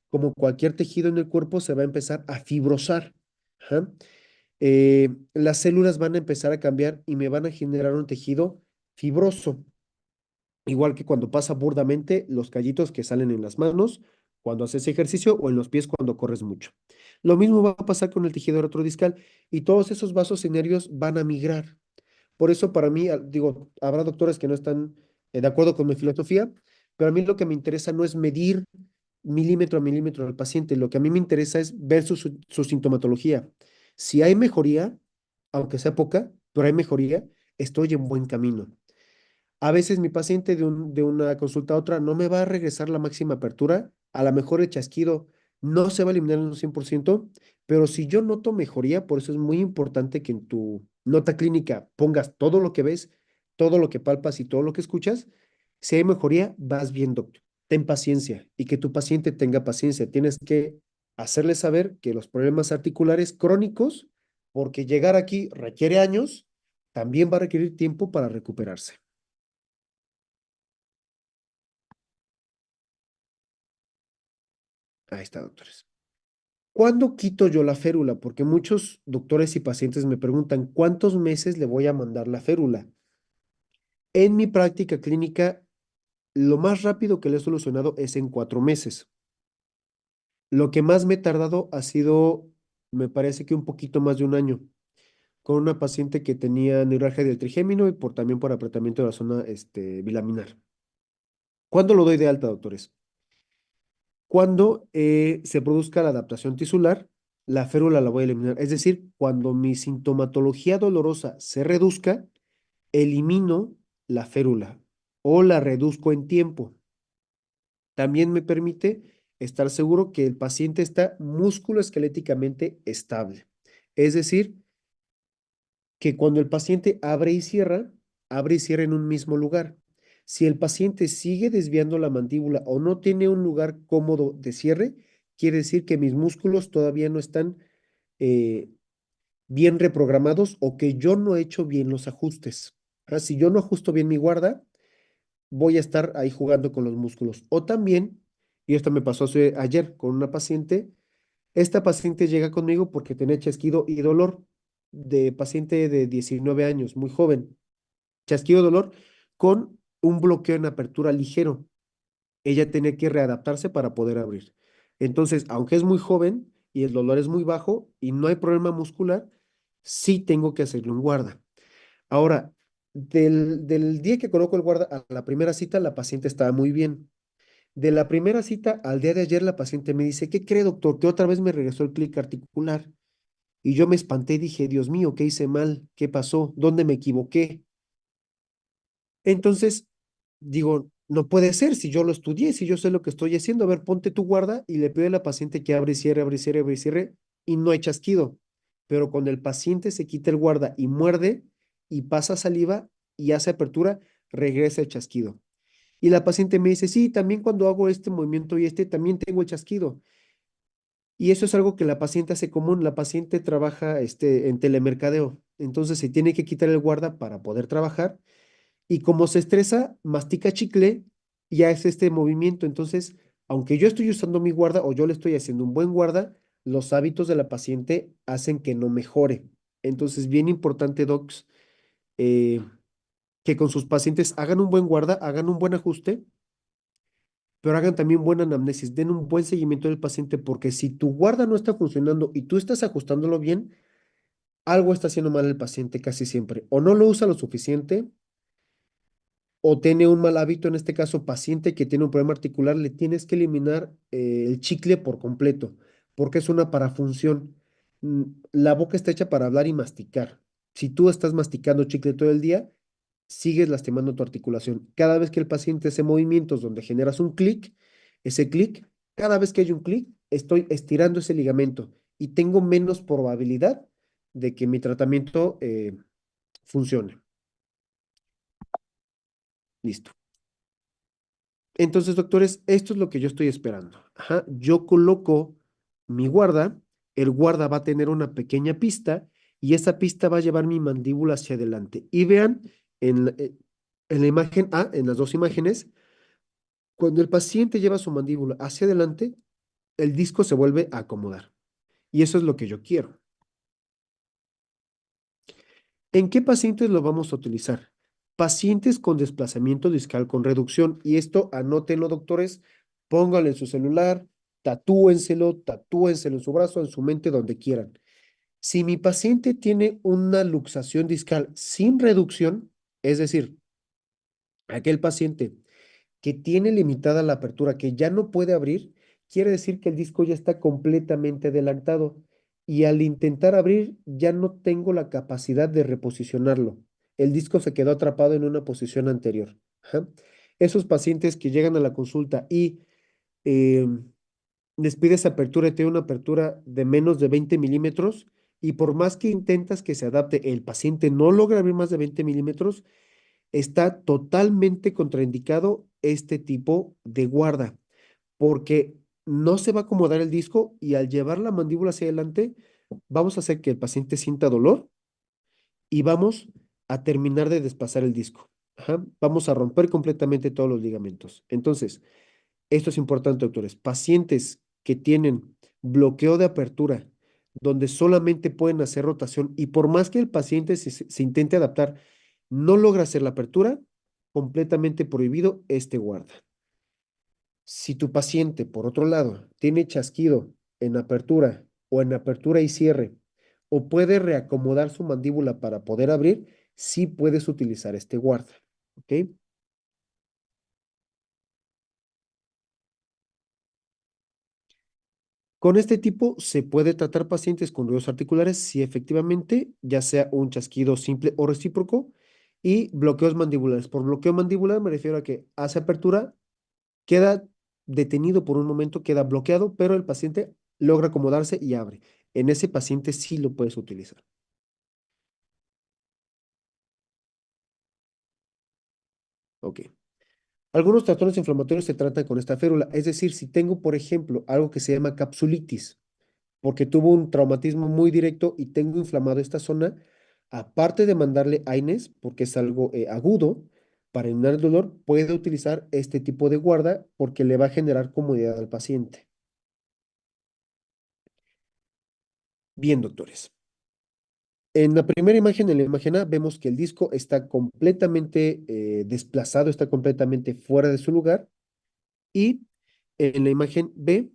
como cualquier tejido en el cuerpo se va a empezar a fibrosar. Ajá. Las células van a empezar a cambiar y me van a generar un tejido fibroso. Igual que cuando pasa burdamente los callitos que salen en las manos cuando haces ejercicio o en los pies cuando corres mucho. Lo mismo va a pasar con el tejido retrodiscal y todos esos vasos y nervios van a migrar. Por eso para mí, digo, habrá doctores que no están de acuerdo con mi filosofía, pero a mí lo que me interesa no es medir milímetro a milímetro al paciente, lo que a mí me interesa es ver su sintomatología. Si hay mejoría, aunque sea poca, pero hay mejoría, estoy en buen camino. A veces mi paciente de una consulta a otra no me va a regresar la máxima apertura, a lo mejor el chasquido no se va a eliminar en un 100%, pero si yo noto mejoría, por eso es muy importante que en tu nota clínica pongas todo lo que ves, todo lo que palpas y todo lo que escuchas. Si hay mejoría, vas bien, doctor. Ten paciencia y que tu paciente tenga paciencia. Tienes que hacerle saber que los problemas articulares crónicos, porque llegar aquí requiere años, también va a requerir tiempo para recuperarse. Ahí está, doctores. ¿Cuándo quito yo la férula? Porque muchos doctores y pacientes me preguntan, ¿cuántos meses le voy a mandar la férula? En mi práctica clínica, lo más rápido que le he solucionado es en 4 meses. Lo que más me he tardado ha sido, me parece que un poquito más de un año, con una paciente que tenía neuralgia del trigémino y también por apretamiento de la zona bilaminar. ¿Cuándo lo doy de alta, doctores? Cuando se produzca la adaptación tisular, la férula la voy a eliminar. Es decir, cuando mi sintomatología dolorosa se reduzca, elimino la férula o la reduzco en tiempo. También me permite estar seguro que el paciente está musculoesqueléticamente estable. Es decir, que cuando el paciente abre y cierra en un mismo lugar. Si el paciente sigue desviando la mandíbula o no tiene un lugar cómodo de cierre, quiere decir que mis músculos todavía no están eh, bien reprogramados o que yo no he hecho bien los ajustes. Si yo no ajusto bien mi guarda, voy a estar ahí jugando con los músculos. O también, y esto me pasó ayer con una paciente, esta paciente llega conmigo porque tenía chasquido y dolor de paciente de 19 años, muy joven. Chasquido, dolor con un bloqueo en apertura ligero. Ella tenía que readaptarse para poder abrir. Entonces, aunque es muy joven y el dolor es muy bajo y no hay problema muscular, sí tengo que hacerle un guarda. Ahora, del día que coloco el guarda a la primera cita, la paciente estaba muy bien. De la primera cita al día de ayer, la paciente me dice, ¿qué cree, doctor? Que otra vez me regresó el clic articular. Y yo me espanté y dije, Dios mío, ¿qué hice mal? ¿Qué pasó? ¿Dónde me equivoqué? Entonces, digo, no puede ser si yo lo estudié, si yo sé lo que estoy haciendo. A ver, ponte tu guarda y le pido a la paciente que abre y cierre, abre y cierre, abre y cierre, y no hay chasquido. Pero cuando el paciente se quita el guarda y muerde y pasa saliva y hace apertura, regresa el chasquido. Y la paciente me dice, sí, también cuando hago este movimiento y también tengo el chasquido. Y eso es algo que la paciente hace común. La paciente trabaja en telemercadeo. Entonces se tiene que quitar el guarda para poder trabajar y como se estresa, mastica chicle y hace este movimiento. Entonces, aunque yo estoy usando mi guarda o yo le estoy haciendo un buen guarda, los hábitos de la paciente hacen que no mejore. Entonces, bien importante, docs, eh, que con sus pacientes hagan un buen guarda, hagan un buen ajuste, pero hagan también buena anamnesis, den un buen seguimiento del paciente, porque si tu guarda no está funcionando y tú estás ajustándolo bien, algo está haciendo mal el paciente casi siempre. O no lo usa lo suficiente o tiene un mal hábito, en este caso paciente que tiene un problema articular, le tienes que eliminar el chicle por completo, porque es una parafunción. La boca está hecha para hablar y masticar. Si tú estás masticando chicle todo el día, sigues lastimando tu articulación. Cada vez que el paciente hace movimientos donde generas un clic, ese clic, cada vez que hay un clic, estoy estirando ese ligamento y tengo menos probabilidad de que mi tratamiento funcione. Listo. Entonces, doctores, esto es lo que yo estoy esperando. Ajá, yo coloco mi guarda, el guarda va a tener una pequeña pista y esa pista va a llevar mi mandíbula hacia adelante. Y vean en la imagen A, en las dos imágenes, cuando el paciente lleva su mandíbula hacia adelante, el disco se vuelve a acomodar. Y eso es lo que yo quiero. ¿En qué pacientes lo vamos a utilizar? Pacientes con desplazamiento discal con reducción. Y esto anótenlo, doctores, pónganlo en su celular, tatúenselo en su brazo, en su mente, donde quieran. Si mi paciente tiene una luxación discal sin reducción, es decir, aquel paciente que tiene limitada la apertura, que ya no puede abrir, quiere decir que el disco ya está completamente adelantado y al intentar abrir ya no tengo la capacidad de reposicionarlo. El disco se quedó atrapado en una posición anterior. Ajá. Esos pacientes que llegan a la consulta y eh, les pides apertura y tiene una apertura de menos de 20 milímetros y por más que intentas que se adapte, el paciente no logra abrir más de 20 milímetros, está totalmente contraindicado este tipo de guarda, porque no se va a acomodar el disco y al llevar la mandíbula hacia adelante, vamos a hacer que el paciente sienta dolor y vamos a terminar de desplazar el disco. Ajá. Vamos a romper completamente todos los ligamentos. Entonces, esto es importante, doctores. Pacientes que tienen bloqueo de apertura, donde solamente pueden hacer rotación y por más que el paciente se intente adaptar, no logra hacer la apertura, completamente prohibido este guarda. Si tu paciente, por otro lado, tiene chasquido en apertura o en apertura y cierre, o puede reacomodar su mandíbula para poder abrir, sí puedes utilizar este guarda. ¿Ok? Con este tipo se puede tratar pacientes con ruidos articulares si efectivamente, ya sea un chasquido simple o recíproco, y bloqueos mandibulares. Por bloqueo mandibular me refiero a que hace apertura, queda detenido por un momento, queda bloqueado, pero el paciente logra acomodarse y abre. En ese paciente sí lo puedes utilizar. Ok. Algunos trastornos inflamatorios se tratan con esta férula, es decir, si tengo, por ejemplo, algo que se llama capsulitis, porque tuvo un traumatismo muy directo y tengo inflamado esta zona, aparte de mandarle AINES, porque es algo agudo, para eliminar el dolor, puede utilizar este tipo de guarda porque le va a generar comodidad al paciente. Bien, doctores. En la primera imagen, en la imagen A, vemos que el disco está completamente desplazado, está completamente fuera de su lugar. Y en la imagen B,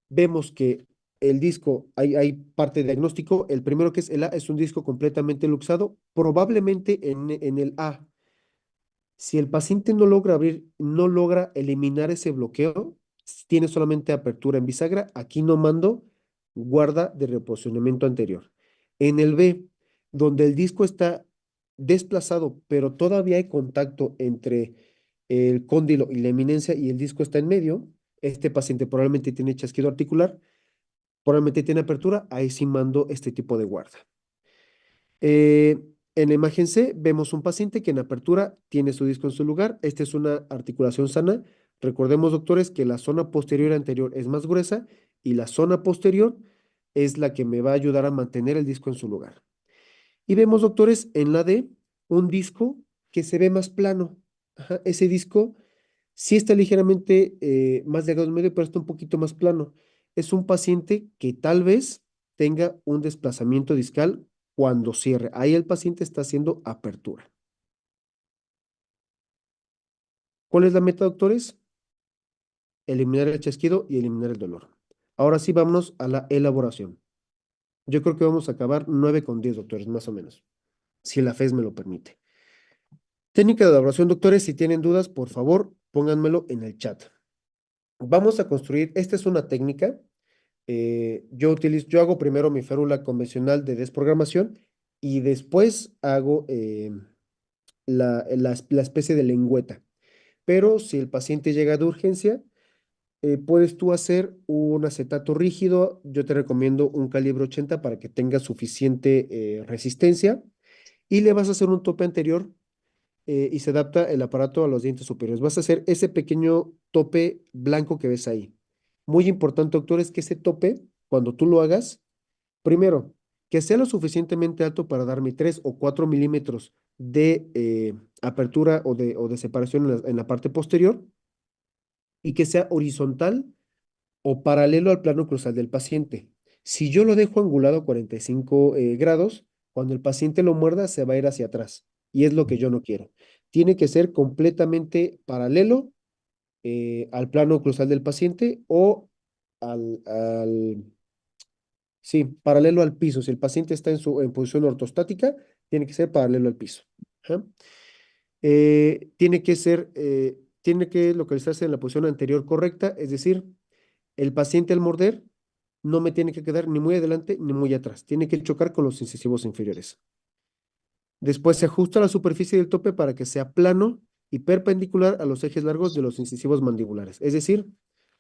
vemos que el disco, hay parte de diagnóstico. El primero que es el A, es un disco completamente luxado, probablemente en el A. Si el paciente no logra abrir, no logra eliminar ese bloqueo, tiene solamente apertura en bisagra, aquí no mando guarda de reposicionamiento anterior. En el B, donde el disco está desplazado, pero todavía hay contacto entre el cóndilo y la eminencia y el disco está en medio, este paciente probablemente tiene chasquido articular, probablemente tiene apertura, ahí sí mando este tipo de guarda. Eh, en la imagen C vemos un paciente que en apertura tiene su disco en su lugar. Esta es una articulación sana. Recordemos, doctores, que la zona posterior anterior es más gruesa y la zona posterior es la que me va a ayudar a mantener el disco en su lugar. Y vemos, doctores, en la D un disco que se ve más plano. Ajá, ese disco sí está ligeramente más delgado en medio, pero está un poquito más plano. Es un paciente que tal vez tenga un desplazamiento discal cuando cierre. Ahí el paciente está haciendo apertura. ¿Cuál es la meta, doctores? Eliminar el chasquido y eliminar el dolor. Ahora sí, vámonos a la elaboración. Yo creo que vamos a acabar 9 con 10, doctores, más o menos, si la FES me lo permite. Técnica de elaboración, doctores, si tienen dudas, por favor, pónganmelo en el chat. Vamos a construir, esta es una técnica. Yo hago primero mi férula convencional de desprogramación y después hago la especie de lengüeta. Pero si el paciente llega de urgencia, puedes tú hacer un acetato rígido. Yo te recomiendo un calibre 80 para que tenga suficiente resistencia y le vas a hacer un tope anterior y se adapta el aparato a los dientes superiores. Vas a hacer ese pequeño tope blanco que ves ahí. Muy importante, doctor, es que ese tope, cuando tú lo hagas, primero, que sea lo suficientemente alto para darme 3 o 4 milímetros de apertura o de separación en la parte posterior y que sea horizontal o paralelo al plano cruzal del paciente. Si yo lo dejo angulado a 45 grados, cuando el paciente lo muerda, se va a ir hacia atrás. Y es lo que yo no quiero. Tiene que ser completamente paralelo al plano cruzal del paciente o sí, paralelo al piso. Si el paciente está en posición ortostática, tiene que ser paralelo al piso. Ajá. Tiene que localizarse en la posición anterior correcta, es decir, el paciente al morder no me tiene que quedar ni muy adelante ni muy atrás. Tiene que chocar con los incisivos inferiores. Después se ajusta la superficie del tope para que sea plano y perpendicular a los ejes largos de los incisivos mandibulares. Es decir,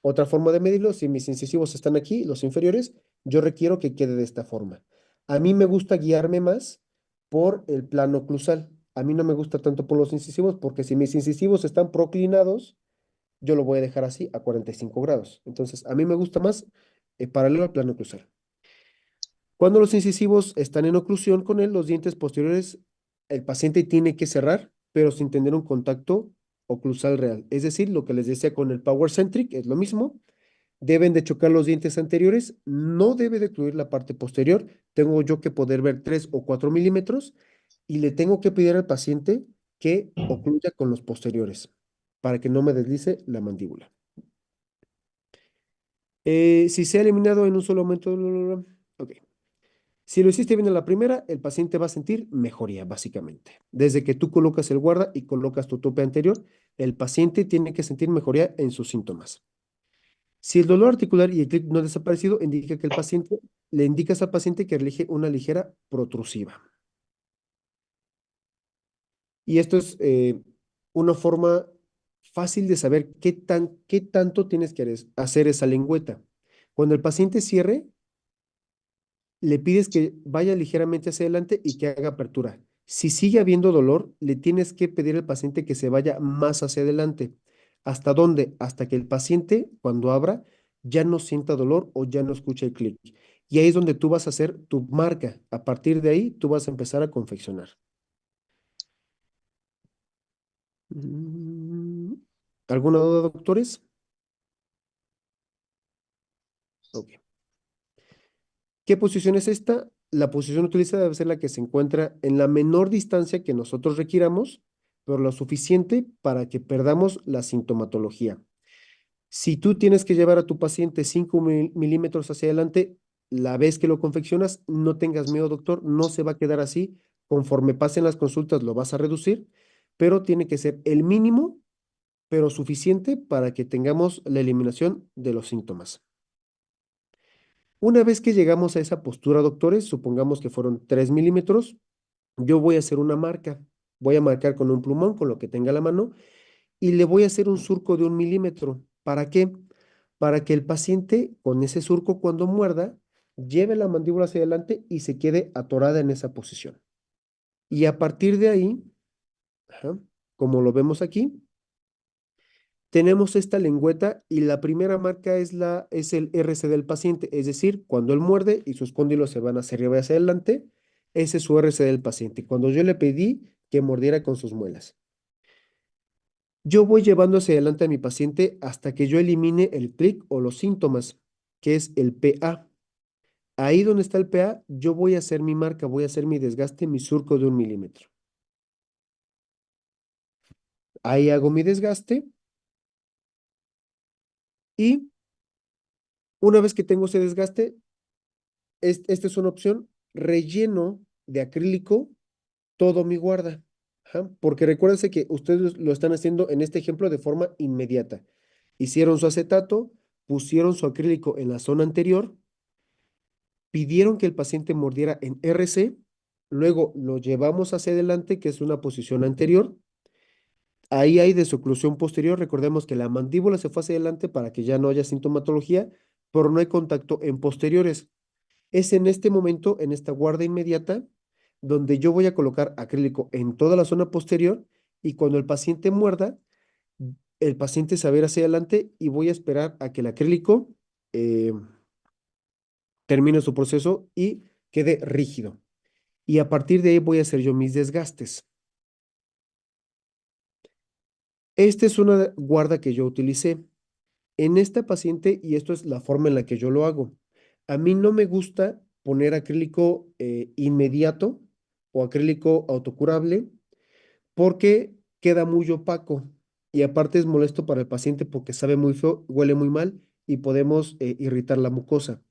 otra forma de medirlo, si mis incisivos están aquí, los inferiores, yo requiero que quede de esta forma. A mí me gusta guiarme más por el plano oclusal. A mí no me gusta tanto por los incisivos porque si mis incisivos están proclinados, yo lo voy a dejar así a 45 grados. Entonces, a mí me gusta más paralelo al plano oclusal. Cuando los incisivos están en oclusión con él, los dientes posteriores, el paciente tiene que cerrar, pero sin tener un contacto oclusal real. Es decir, lo que les decía con el Power Centric es lo mismo. Deben de chocar los dientes anteriores, no debe de ocluir la parte posterior. Tengo yo que poder ver 3 o 4 milímetros y le tengo que pedir al paciente que ocluya con los posteriores para que no me deslice la mandíbula. Si se ha eliminado en un solo momento, ok. Si lo hiciste bien en la primera, el paciente va a sentir mejoría, básicamente. Desde que tú colocas el guarda y colocas tu tope anterior, el paciente tiene que sentir mejoría en sus síntomas. Si el dolor articular y el clic no ha desaparecido, indica que el paciente, le indicas al paciente que elige una ligera protrusiva. Y esto es una forma fácil de saber qué tanto tienes que hacer esa lengüeta. Cuando el paciente cierre, le pides que vaya ligeramente hacia adelante y que haga apertura. Si sigue habiendo dolor, le tienes que pedir al paciente que se vaya más hacia adelante. ¿Hasta dónde? Hasta que el paciente, cuando abra, ya no sienta dolor o ya no escucha el clic. Y ahí es donde tú vas a hacer tu marca. A partir de ahí, tú vas a empezar a confeccionar. Mm, ¿Alguna duda, doctores? Ok. ¿Qué posición es esta? La posición utilizada debe ser la que se encuentra en la menor distancia que nosotros requiramos, pero lo suficiente para que perdamos la sintomatología. Si tú tienes que llevar a tu paciente 5 milímetros hacia adelante, la vez que lo confeccionas, no tengas miedo, doctor, no se va a quedar así. Conforme pasen las consultas, lo vas a reducir, pero tiene que ser el mínimo, pero suficiente para que tengamos la eliminación de los síntomas. Una vez que llegamos a esa postura, doctores, supongamos que fueron 3 milímetros, yo voy a hacer una marca. Voy a marcar con un plumón, con lo que tenga a la mano, y le voy a hacer un surco de 1 milímetro. ¿Para qué? Para que el paciente, con ese surco, cuando muerda, lleve la mandíbula hacia adelante y se quede atorada en esa posición. Y a partir de ahí, ajá, como lo vemos aquí, tenemos esta lengüeta y la primera marca es el RC del paciente, es decir, cuando él muerde y sus cóndilos se van hacia arriba y hacia adelante, ese es su RC del paciente. Cuando yo le pedí que mordiera con sus muelas. Yo voy llevando hacia adelante a mi paciente hasta que yo elimine el clic o los síntomas, que es el PA. Ahí donde está el PA, yo voy a hacer mi marca, voy a hacer mi desgaste, mi surco de 1 milímetro. Ahí hago mi desgaste y una vez que tengo ese desgaste, esta es una opción, relleno de acrílico todo mi guarda. Ajá, porque recuérdense que ustedes lo están haciendo en este ejemplo de forma inmediata. Hicieron su acetato, pusieron su acrílico en la zona anterior, pidieron que el paciente mordiera en RC luego lo llevamos hacia adelante, que es una posición anterior. Ahí hay desoclusión posterior. Recordemos que la mandíbula se fue hacia adelante para que ya no haya sintomatología, pero no hay contacto en posteriores. Es en este momento, en esta guarda inmediata, donde yo voy a colocar acrílico en toda la zona posterior y cuando el paciente muerda, el paciente se va a ir hacia adelante y voy a esperar a que el acrílico eh, termine su proceso y quede rígido. Y a partir de ahí voy a hacer yo mis desgastes. Esta es una guarda que yo utilicé. En esta paciente, y esto es la forma en la que yo lo hago, a mí no me gusta poner acrílico inmediato o acrílico autocurable porque queda muy opaco y aparte es molesto para el paciente porque sabe muy feo, huele muy mal y podemos irritar la mucosa.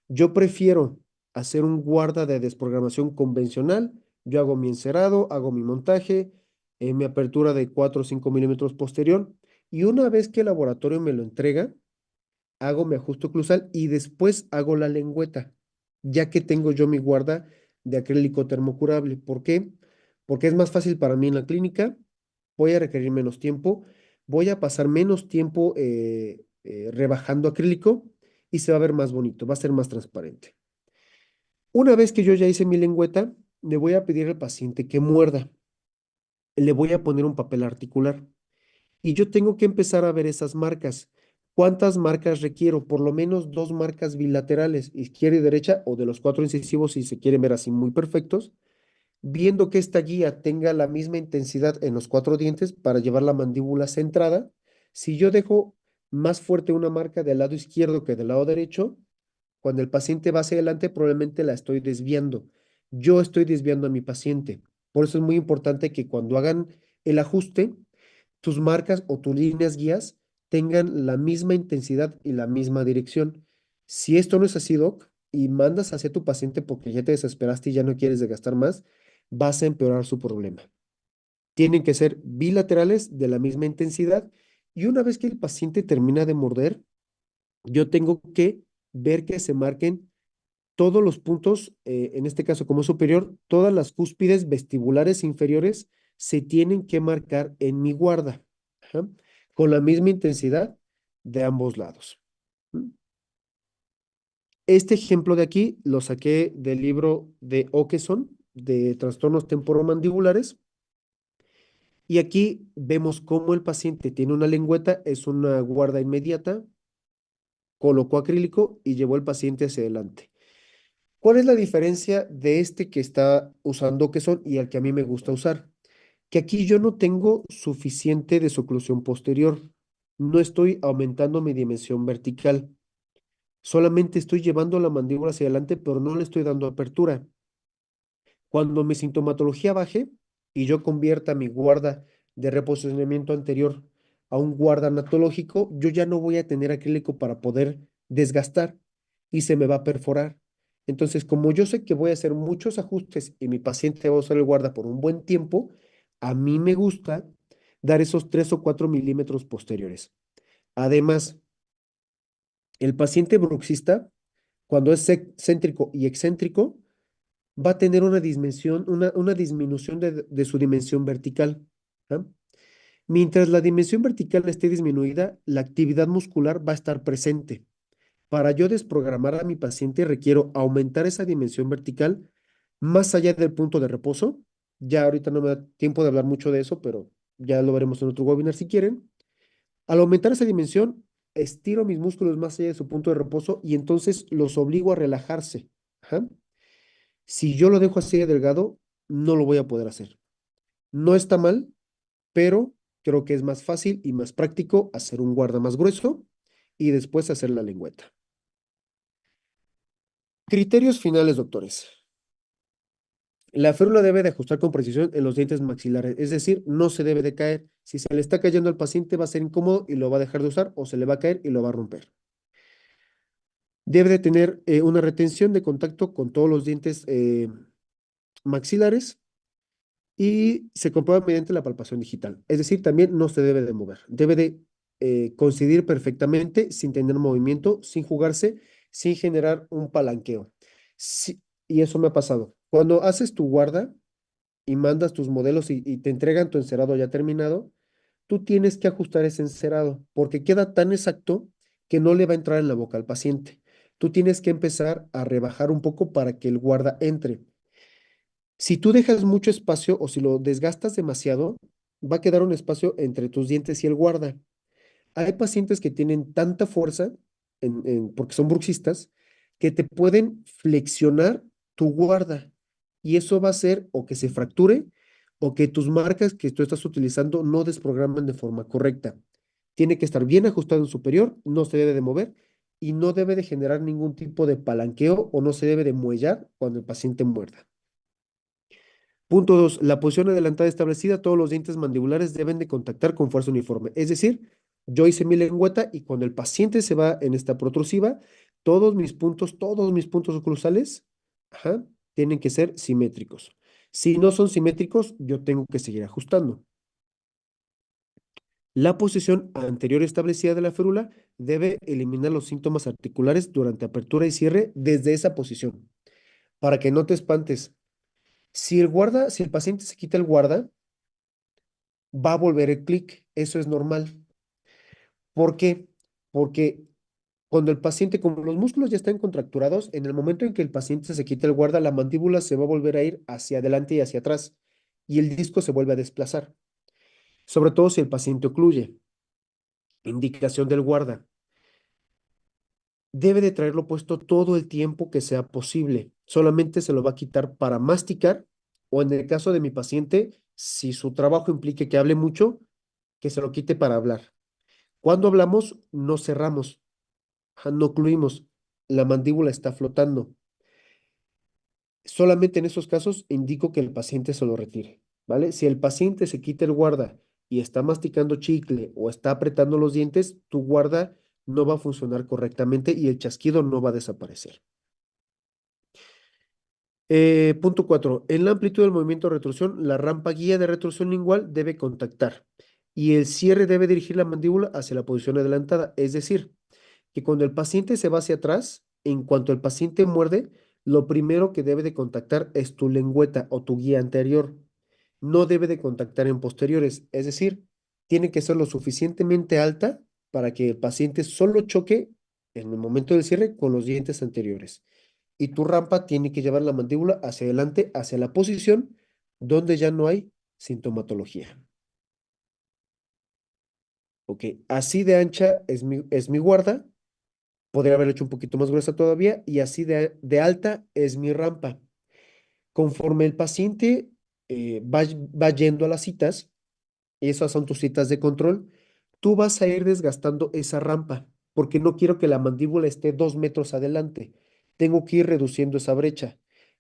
Yo prefiero hacer un guarda de desprogramación convencional. Yo hago mi encerado, hago mi montaje, mi apertura de 4 o 5 milímetros posterior y una vez que el laboratorio me lo entrega, hago mi ajuste oclusal y después hago la lengüeta, ya que tengo yo mi guarda de acrílico termocurable. ¿Por qué? Porque es más fácil para mí en la clínica, voy a requerir menos tiempo, voy a pasar menos tiempo rebajando acrílico y se va a ver más bonito, va a ser más transparente. Una vez que yo ya hice mi lengüeta, le voy a pedir al paciente que muerda, le voy a poner un papel articular. Y yo tengo que empezar a ver esas marcas. ¿Cuántas marcas requiero? Por lo menos dos marcas bilaterales, izquierda y derecha, o de los cuatro incisivos si se quieren ver así muy perfectos, viendo que esta guía tenga la misma intensidad en los cuatro dientes para llevar la mandíbula centrada. Si yo dejo más fuerte una marca del lado izquierdo que del lado derecho, cuando el paciente va hacia adelante, probablemente la estoy desviando. Yo estoy desviando a mi paciente. Por eso es muy importante que cuando hagan el ajuste, tus marcas o tus líneas guías tengan la misma intensidad y la misma dirección. Si esto no es así, Doc, y mandas hacia tu paciente porque ya te desesperaste y ya no quieres gastar más, vas a empeorar su problema. Tienen que ser bilaterales de la misma intensidad y una vez que el paciente termina de morder, yo tengo que ver que se marquen todos los puntos, en este caso como superior, todas las cúspides vestibulares inferiores se tienen que marcar en mi guarda, ajá, con la misma intensidad de ambos lados. ¿Mm? Este ejemplo de aquí lo saqué del libro de Okeson, de trastornos temporomandibulares, y aquí vemos cómo el paciente tiene una lengüeta, es una guarda inmediata, colocó acrílico y llevó al paciente hacia adelante. ¿Cuál es la diferencia de este que está usando Quesón y el que a mí me gusta usar? Que aquí yo no tengo suficiente desoclusión posterior. No estoy aumentando mi dimensión vertical. Solamente estoy llevando la mandíbula hacia adelante, pero no le estoy dando apertura. Cuando mi sintomatología baje y yo convierta mi guarda de reposicionamiento anterior a un guarda anatológico, yo ya no voy a tener acrílico para poder desgastar y se me va a perforar. Entonces, como yo sé que voy a hacer muchos ajustes y mi paciente va a usar el guarda por un buen tiempo, a mí me gusta dar esos 3 o 4 milímetros posteriores. Además, el paciente bruxista, cuando es céntrico y excéntrico, va a tener una dimensión, una disminución de su dimensión vertical. ¿Ah? Mientras la dimensión vertical esté disminuida, la actividad muscular va a estar presente. Para yo desprogramar a mi paciente, requiero aumentar esa dimensión vertical más allá del punto de reposo. Ya ahorita no me da tiempo de hablar mucho de eso, pero ya lo veremos en otro webinar si quieren. Al aumentar esa dimensión, estiro mis músculos más allá de su punto de reposo y entonces los obligo a relajarse. Ajá. Si yo lo dejo así de delgado, no lo voy a poder hacer. No está mal, pero creo que es más fácil y más práctico hacer un guarda más grueso y después hacer la lengüeta. Criterios finales, doctores. La férula debe de ajustar con precisión en los dientes maxilares, es decir, no se debe de caer. Si se le está cayendo al paciente va a ser incómodo y lo va a dejar de usar o se le va a caer y lo va a romper. Debe de tener una retención de contacto con todos los dientes maxilares y se comprueba mediante la palpación digital. Es decir, también no se debe de mover. Debe de coincidir perfectamente sin tener movimiento, sin jugarse, sin generar un palanqueo. Sí, y eso me ha pasado. Cuando haces tu guarda y mandas tus modelos y te entregan tu encerado ya terminado, tú tienes que ajustar ese encerado porque queda tan exacto que no le va a entrar en la boca al paciente. Tú tienes que empezar a rebajar un poco para que el guarda entre. Si tú dejas mucho espacio o si lo desgastas demasiado, va a quedar un espacio entre tus dientes y el guarda. Hay pacientes que tienen tanta fuerza, porque son bruxistas, que te pueden flexionar tu guarda. Y eso va a hacer o que se fracture o que tus marcas que tú estás utilizando no desprogramen de forma correcta. Tiene que estar bien ajustado en superior, no se debe de mover y no debe de generar ningún tipo de palanqueo o no se debe de muellar cuando el paciente muerda. Punto 2. La posición adelantada establecida, todos los dientes mandibulares deben de contactar con fuerza uniforme. Es decir, yo hice mi lengüeta y cuando el paciente se va en esta protrusiva, todos mis puntos oclusales, ajá, tienen que ser simétricos. Si no son simétricos, yo tengo que seguir ajustando. La posición anterior establecida de la férula debe eliminar los síntomas articulares durante apertura y cierre desde esa posición, para que no te espantes. Si el paciente se quita el guarda, va a volver el clic. Eso es normal. ¿Por qué? Porque cuando el paciente, como los músculos ya están contracturados, en el momento en que el paciente se quita el guarda, la mandíbula se va a volver a ir hacia adelante y hacia atrás y el disco se vuelve a desplazar, sobre todo si el paciente ocluye. Indicación del guarda. Debe de traerlo puesto todo el tiempo que sea posible. Solamente se lo va a quitar para masticar o en el caso de mi paciente, si su trabajo implique que hable mucho, que se lo quite para hablar. Cuando hablamos, no cerramos, no ocluimos, la mandíbula está flotando. Solamente en esos casos indico que el paciente se lo retire, ¿vale? Si el paciente se quita el guarda y está masticando chicle o está apretando los dientes, tu guarda no va a funcionar correctamente y el chasquido no va a desaparecer. Punto 4. En la amplitud del movimiento de retorsión, la rampa guía de retorsión lingual debe contactar y el cierre debe dirigir la mandíbula hacia la posición adelantada, es decir, que cuando el paciente se va hacia atrás, en cuanto el paciente muerde, lo primero que debe de contactar es tu lengüeta o tu guía anterior. No debe de contactar en posteriores, es decir, tiene que ser lo suficientemente alta para que el paciente solo choque en el momento del cierre con los dientes anteriores. Y tu rampa tiene que llevar la mandíbula hacia adelante, hacia la posición donde ya no hay sintomatología. Ok, así de ancha es mi guarda. Podría haberlo hecho un poquito más gruesa todavía y así de alta es mi rampa. Conforme el paciente va yendo a las citas, y esas son tus citas de control, tú vas a ir desgastando esa rampa, porque no quiero que la mandíbula esté 2 metros adelante. Tengo que ir reduciendo esa brecha.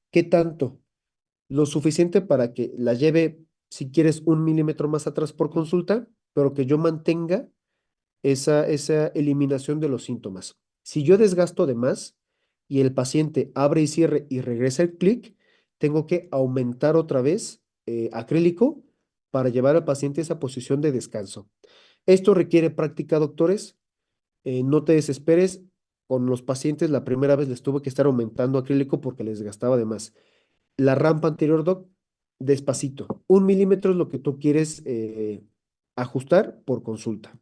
¿Qué tanto? Lo suficiente para que la lleve, si quieres, 1 milímetro más atrás por consulta, pero que yo mantenga esa eliminación de los síntomas. Si yo desgasto de más y el paciente abre y cierre y regresa el clic, tengo que aumentar otra vez acrílico para llevar al paciente a esa posición de descanso. Esto requiere práctica, doctores. No te desesperes. Con los pacientes la primera vez les tuve que estar aumentando acrílico porque les desgastaba de más. La rampa anterior, doc, despacito. 1 milímetro es lo que tú quieres ajustar por consulta.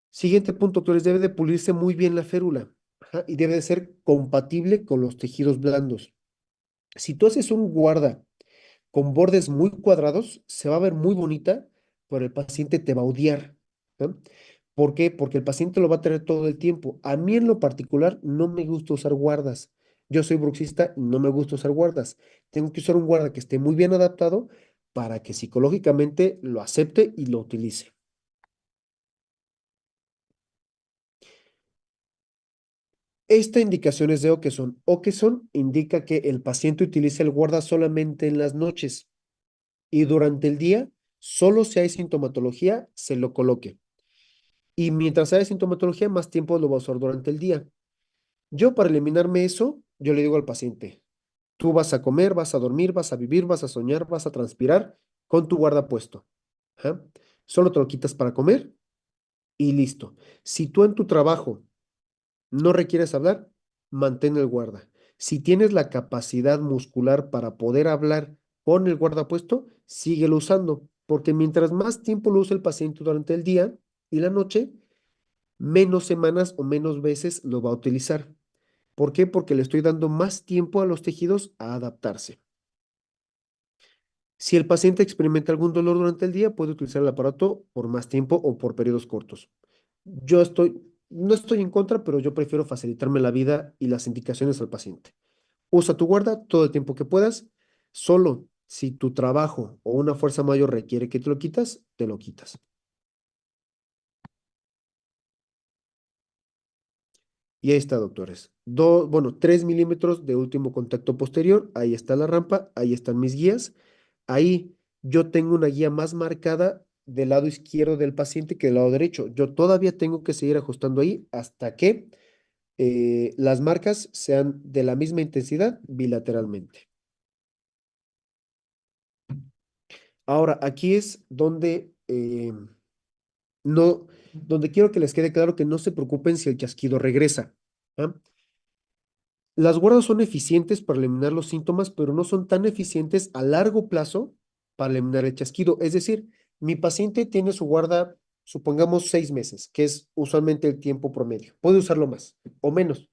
Siguiente punto, doctores, debe de pulirse muy bien la férula, ajá, y debe de ser compatible con los tejidos blandos. Si tú haces un guarda con bordes muy cuadrados, se va a ver muy bonita, pero el paciente te va a odiar, ¿no? ¿Por qué? Porque el paciente lo va a tener todo el tiempo. A mí en lo particular no me gusta usar guardas. Yo soy bruxista y no me gusta usar guardas. Tengo que usar un guarda que esté muy bien adaptado para que psicológicamente lo acepte y lo utilice. Esta indicación es de Okeson. Okeson indica que el paciente utiliza el guarda solamente en las noches y durante el día, solo si hay sintomatología, se lo coloque. Y mientras haya sintomatología, más tiempo lo va a usar durante el día. Yo, para eliminarme eso, yo le digo al paciente, tú vas a comer, vas a dormir, vas a vivir, vas a soñar, vas a transpirar con tu guarda puesto. Ajá. Solo te lo quitas para comer y listo. Si tú en tu trabajo no requieres hablar, mantén el guarda. Si tienes la capacidad muscular para poder hablar con el guardapuesto, síguelo usando, porque mientras más tiempo lo use el paciente durante el día y la noche, menos semanas o menos veces lo va a utilizar. ¿Por qué? Porque le estoy dando más tiempo a los tejidos a adaptarse. Si el paciente experimenta algún dolor durante el día, puede utilizar el aparato por más tiempo o por periodos cortos. No estoy en contra, pero yo prefiero facilitarme la vida y las indicaciones al paciente. Usa tu guarda todo el tiempo que puedas. Solo si tu trabajo o una fuerza mayor requiere que te lo quitas, te lo quitas. Y ahí está, doctores. 3 milímetros de último contacto posterior. Ahí está la rampa. Ahí están mis guías. Ahí yo tengo una guía más marcada del lado izquierdo del paciente que del lado derecho. Yo todavía tengo que seguir ajustando ahí hasta que las marcas sean de la misma intensidad bilateralmente. Ahora, aquí es donde no, donde quiero que les quede claro que no se preocupen si el chasquido regresa. ¿Ah? Las guardas son eficientes para eliminar los síntomas, pero no son tan eficientes a largo plazo para eliminar el chasquido. Es decir, mi paciente tiene su guarda, supongamos 6 meses, que es usualmente el tiempo promedio. Puede usarlo más o menos.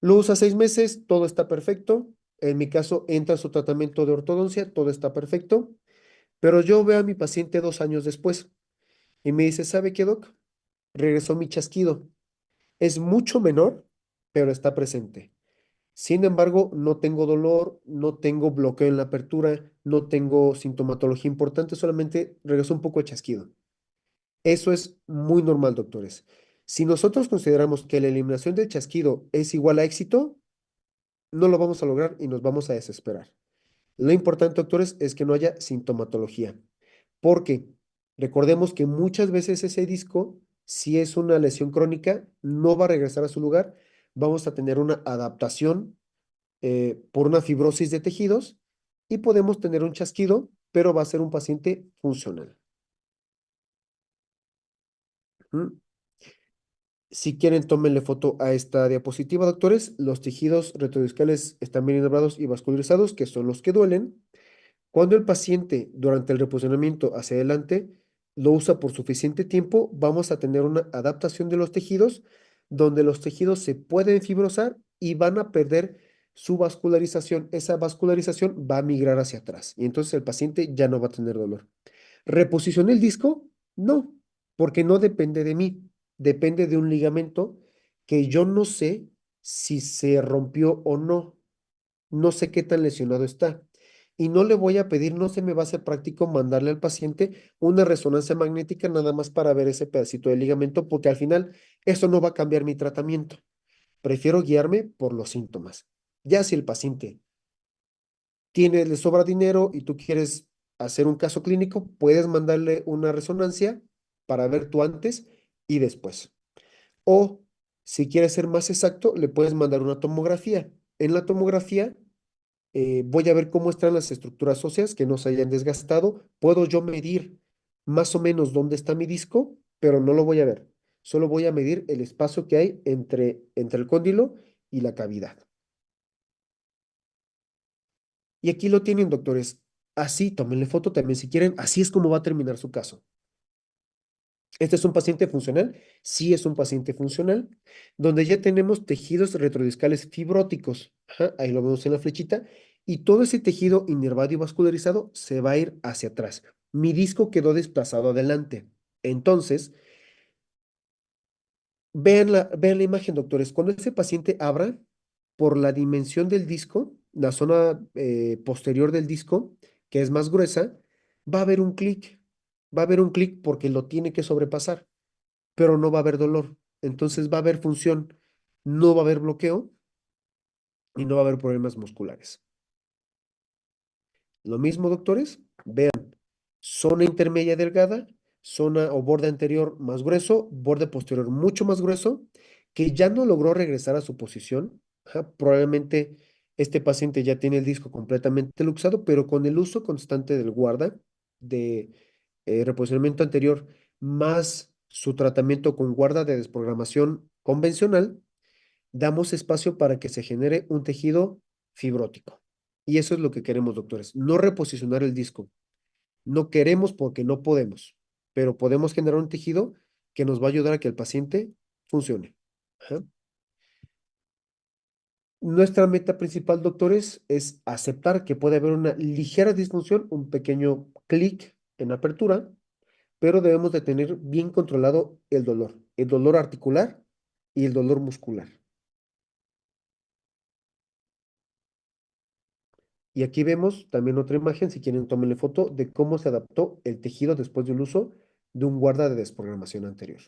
Lo usa 6 meses, todo está perfecto. En mi caso, entra su tratamiento de ortodoncia, todo está perfecto. Pero yo veo a mi paciente 2 años después y me dice, ¿sabe qué, doc? Regresó mi chasquido. Es mucho menor, pero está presente. Sin embargo, no tengo dolor, no tengo bloqueo en la apertura, no tengo sintomatología importante, solamente regresó un poco de chasquido. Eso es muy normal, doctores. Si nosotros consideramos que la eliminación del chasquido es igual a éxito, no lo vamos a lograr y nos vamos a desesperar. Lo importante, doctores, es que no haya sintomatología, porque recordemos que muchas veces ese disco, si es una lesión crónica, no va a regresar a su lugar. Vamos a tener una adaptación por una fibrosis de tejidos y podemos tener un chasquido, pero va a ser un paciente funcional. ¿Mm? Si quieren, tómenle foto a esta diapositiva, doctores. Los tejidos retrodiscales están bien inervados y vascularizados, que son los que duelen. Cuando el paciente, durante el reposicionamiento hacia adelante, lo usa por suficiente tiempo, vamos a tener una adaptación de los tejidos, donde los tejidos se pueden fibrosar y van a perder su vascularización. Esa vascularización va a migrar hacia atrás y entonces el paciente ya no va a tener dolor. ¿Reposicioné el disco? No, porque no depende de mí, depende de un ligamento que yo no sé si se rompió o no. No sé qué tan lesionado está. Y no le voy a pedir, no se me va a hacer práctico mandarle al paciente una resonancia magnética nada más para ver ese pedacito de ligamento, porque al final eso no va a cambiar mi tratamiento. Prefiero guiarme por los síntomas. Ya si el paciente le sobra dinero y tú quieres hacer un caso clínico, puedes mandarle una resonancia para ver tú antes y después. O si quieres ser más exacto, le puedes mandar una tomografía. En la tomografía voy a ver cómo están las estructuras óseas que no se hayan desgastado. Puedo yo medir más o menos dónde está mi disco, pero no lo voy a ver. Solo voy a medir el espacio que hay entre el cóndilo y la cavidad. Y aquí lo tienen, doctores. Así, tómenle foto también si quieren. Así es como va a terminar su caso. ¿Este es un paciente funcional? Sí, es un paciente funcional, donde ya tenemos tejidos retrodiscales fibróticos. Ajá, ahí lo vemos en la flechita. Y todo ese tejido inervado y vascularizado se va a ir hacia atrás. Mi disco quedó desplazado adelante. Entonces, vean la imagen, doctores. Cuando ese paciente abra, por la dimensión del disco, la zona posterior del disco, que es más gruesa, va a haber un clic. Va a haber un clic porque lo tiene que sobrepasar, pero no va a haber dolor. Entonces va a haber función, no va a haber bloqueo y no va a haber problemas musculares. Lo mismo, doctores, vean, zona intermedia delgada, zona o borde anterior más grueso, borde posterior mucho más grueso, que ya no logró regresar a su posición. Ajá, probablemente este paciente ya tiene el disco completamente luxado, pero con el uso constante del guarda, de reposicionamiento anterior, más su tratamiento con guarda de desprogramación convencional, damos espacio para que se genere un tejido fibrótico. Y eso es lo que queremos, doctores, no reposicionar el disco. No queremos porque no podemos, pero podemos generar un tejido que nos va a ayudar a que el paciente funcione. Ajá. Nuestra meta principal, doctores, es aceptar que puede haber una ligera disfunción, un pequeño clic en apertura, pero debemos de tener bien controlado el dolor articular y el dolor muscular. Y aquí vemos también otra imagen, si quieren tómenle foto, de cómo se adaptó el tejido después del uso de un guarda de desprogramación anterior.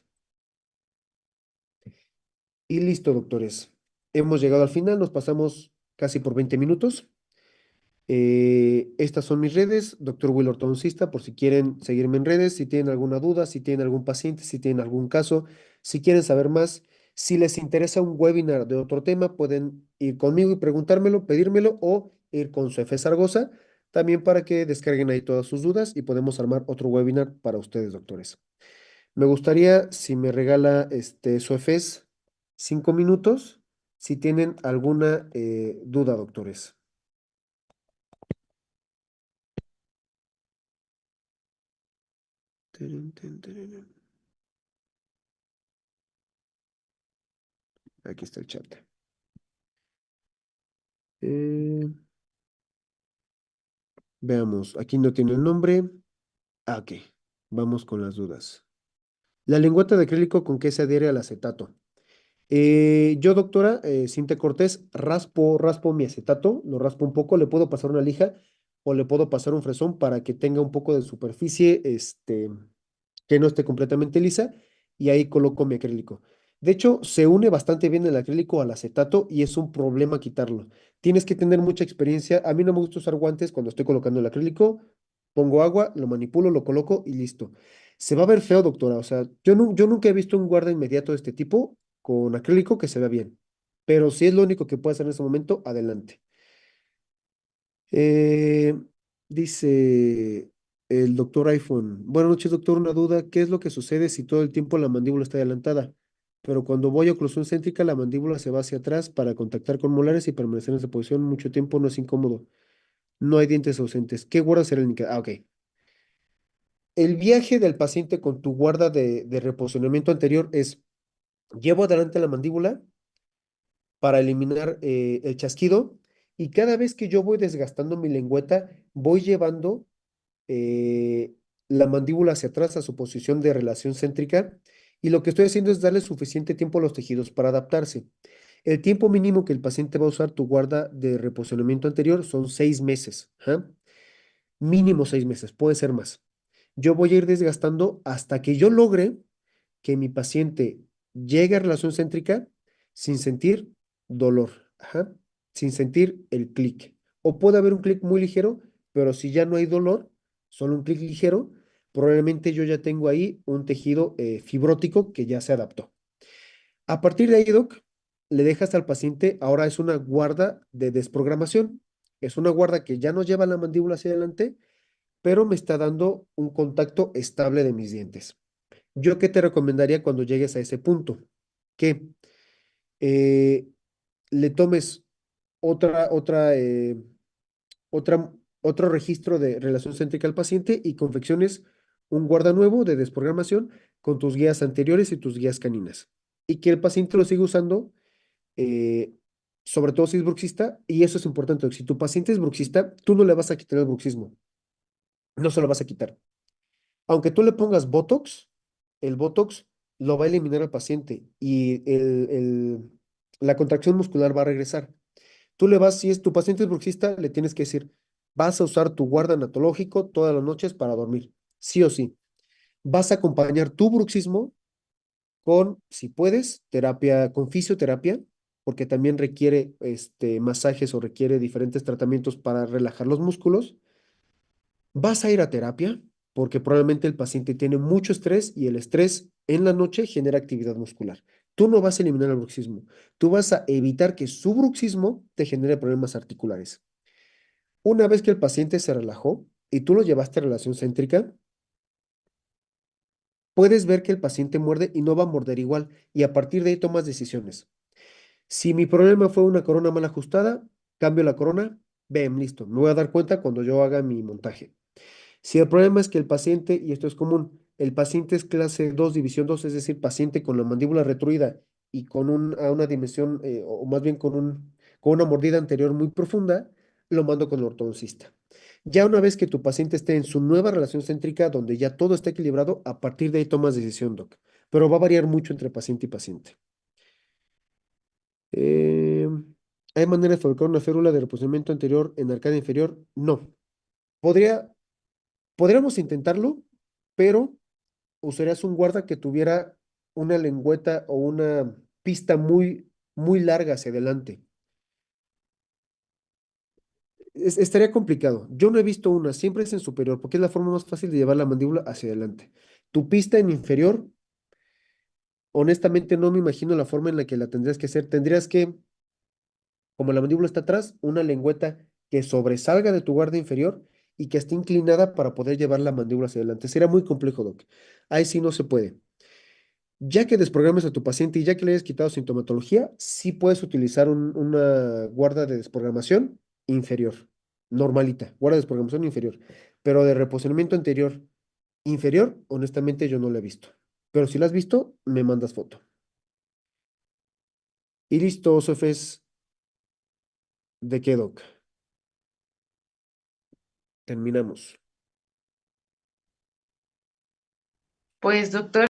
Y listo, doctores. Hemos llegado al final, nos pasamos casi por 20 minutos. Estas son mis redes, doctor Will Ortodoncista, por si quieren seguirme en redes, si tienen alguna duda, si tienen algún paciente, si tienen algún caso, si quieren saber más, si les interesa un webinar de otro tema, pueden ir conmigo y preguntármelo, pedírmelo o ir con su F. Zaragoza, también para que descarguen ahí todas sus dudas y podemos armar otro webinar para ustedes, doctores. Me gustaría, si me regala su EFES 5 minutos, si tienen alguna duda, doctores. Tarán, tan, tarán. Aquí está el chat. Eh, veamos, aquí no tiene el nombre. Ah, ok, vamos con las dudas. La lengüeta de acrílico con qué se adhiere al acetato. Yo, doctora, Cintia Cortés, raspo mi acetato, lo raspo un poco, le puedo pasar una lija o le puedo pasar un fresón para que tenga un poco de superficie, que no esté completamente lisa, y ahí coloco mi acrílico. De hecho, se une bastante bien el acrílico al acetato y es un problema quitarlo. Tienes que tener mucha experiencia. A mí no me gusta usar guantes cuando estoy colocando el acrílico. Pongo agua, lo manipulo, lo coloco y listo. Se va a ver feo, doctora. O sea, yo nunca he visto un guarda inmediato de este tipo con acrílico que se vea bien. Pero si es lo único que puede hacer en ese momento, adelante. Eh, dice el doctor iPhone. Buenas noches, doctor. Una duda. ¿Qué es lo que sucede si todo el tiempo la mandíbula está adelantada? Pero cuando voy a oclusión céntrica, la mandíbula se va hacia atrás para contactar con molares y permanecer en esa posición mucho tiempo no es incómodo. No hay dientes ausentes. ¿Qué guarda será el indicador? Ah, ok. El viaje del paciente con tu guarda de reposicionamiento anterior es, llevo adelante la mandíbula para eliminar el chasquido y cada vez que yo voy desgastando mi lengüeta, voy llevando eh, la mandíbula hacia atrás a su posición de relación céntrica y lo que estoy haciendo es darle suficiente tiempo a los tejidos para adaptarse. El tiempo mínimo que el paciente va a usar tu guarda de reposicionamiento anterior son 6 meses. ¿Ah? Mínimo 6 meses, puede ser más. Yo voy a ir desgastando hasta que yo logre que mi paciente llegue a relación céntrica sin sentir dolor, ajá, sin sentir el clic. O puede haber un clic muy ligero, pero si ya no hay dolor, solo un clic ligero, probablemente yo ya tengo ahí un tejido fibrótico que ya se adaptó. A partir de ahí, Doc, le dejas al paciente, ahora es una guarda de desprogramación. Es una guarda que ya no lleva la mandíbula hacia adelante, pero me está dando un contacto estable de mis dientes. ¿Yo qué te recomendaría cuando llegues a ese punto? Que eh, le tomes otro registro de relación céntrica al paciente y confecciones un guarda nuevo de desprogramación con tus guías anteriores y tus guías caninas. Y que el paciente lo siga usando, eh, sobre todo si es bruxista, y eso es importante. Si tu paciente es bruxista, tú no le vas a quitar el bruxismo, no se lo vas a quitar. Aunque tú le pongas Botox, el Botox lo va a eliminar al paciente y la contracción muscular va a regresar. Tú le vas, si es tu paciente es bruxista, le tienes que decir, vas a usar tu guarda anatológico todas las noches para dormir, sí o sí. Vas a acompañar tu bruxismo con, si puedes, terapia, con fisioterapia, porque también requiere masajes o requiere diferentes tratamientos para relajar los músculos. Vas a ir a terapia porque probablemente el paciente tiene mucho estrés y el estrés en la noche genera actividad muscular. Tú no vas a eliminar el bruxismo, tú vas a evitar que su bruxismo te genere problemas articulares. Una vez que el paciente se relajó y tú lo llevaste a relación céntrica, puedes ver que el paciente muerde y no va a morder igual y a partir de ahí tomas decisiones. Si mi problema fue una corona mal ajustada, cambio la corona, ven, listo. Me voy a dar cuenta cuando yo haga mi montaje. Si el problema es que el paciente, y esto es común, el paciente es clase 2 división 2, es decir, paciente con la mandíbula retruida y con a una dimensión, o más bien con una mordida anterior muy profunda, lo mando con el ortodoncista. Ya una vez que tu paciente esté en su nueva relación céntrica, donde ya todo está equilibrado, a partir de ahí tomas decisión, doc. Pero va a variar mucho entre paciente y paciente. Eh, ¿Hay manera de fabricar una férula de reposicionamiento anterior en arcada inferior? No. Podría, podríamos intentarlo, pero usarías un guarda que tuviera una lengüeta o una pista muy larga hacia adelante. Estaría complicado. Yo no he visto una, siempre es en superior, porque es la forma más fácil de llevar la mandíbula hacia adelante. Tu pista en inferior, honestamente no me imagino la forma en la que la tendrías que hacer. Tendrías que, como la mandíbula está atrás, una lengüeta que sobresalga de tu guarda inferior y que esté inclinada para poder llevar la mandíbula hacia adelante. Sería muy complejo, Doc. Ahí sí no se puede. Ya que desprogrames a tu paciente y ya que le hayas quitado sintomatología, sí puedes utilizar una guarda de desprogramación inferior, normalita, guarda de desprogramación inferior, pero de reposicionamiento anterior inferior, honestamente yo no la he visto. Pero si la has visto, me mandas foto. Y listo, Sofes, ¿de qué, doc? Terminamos. Pues doctor,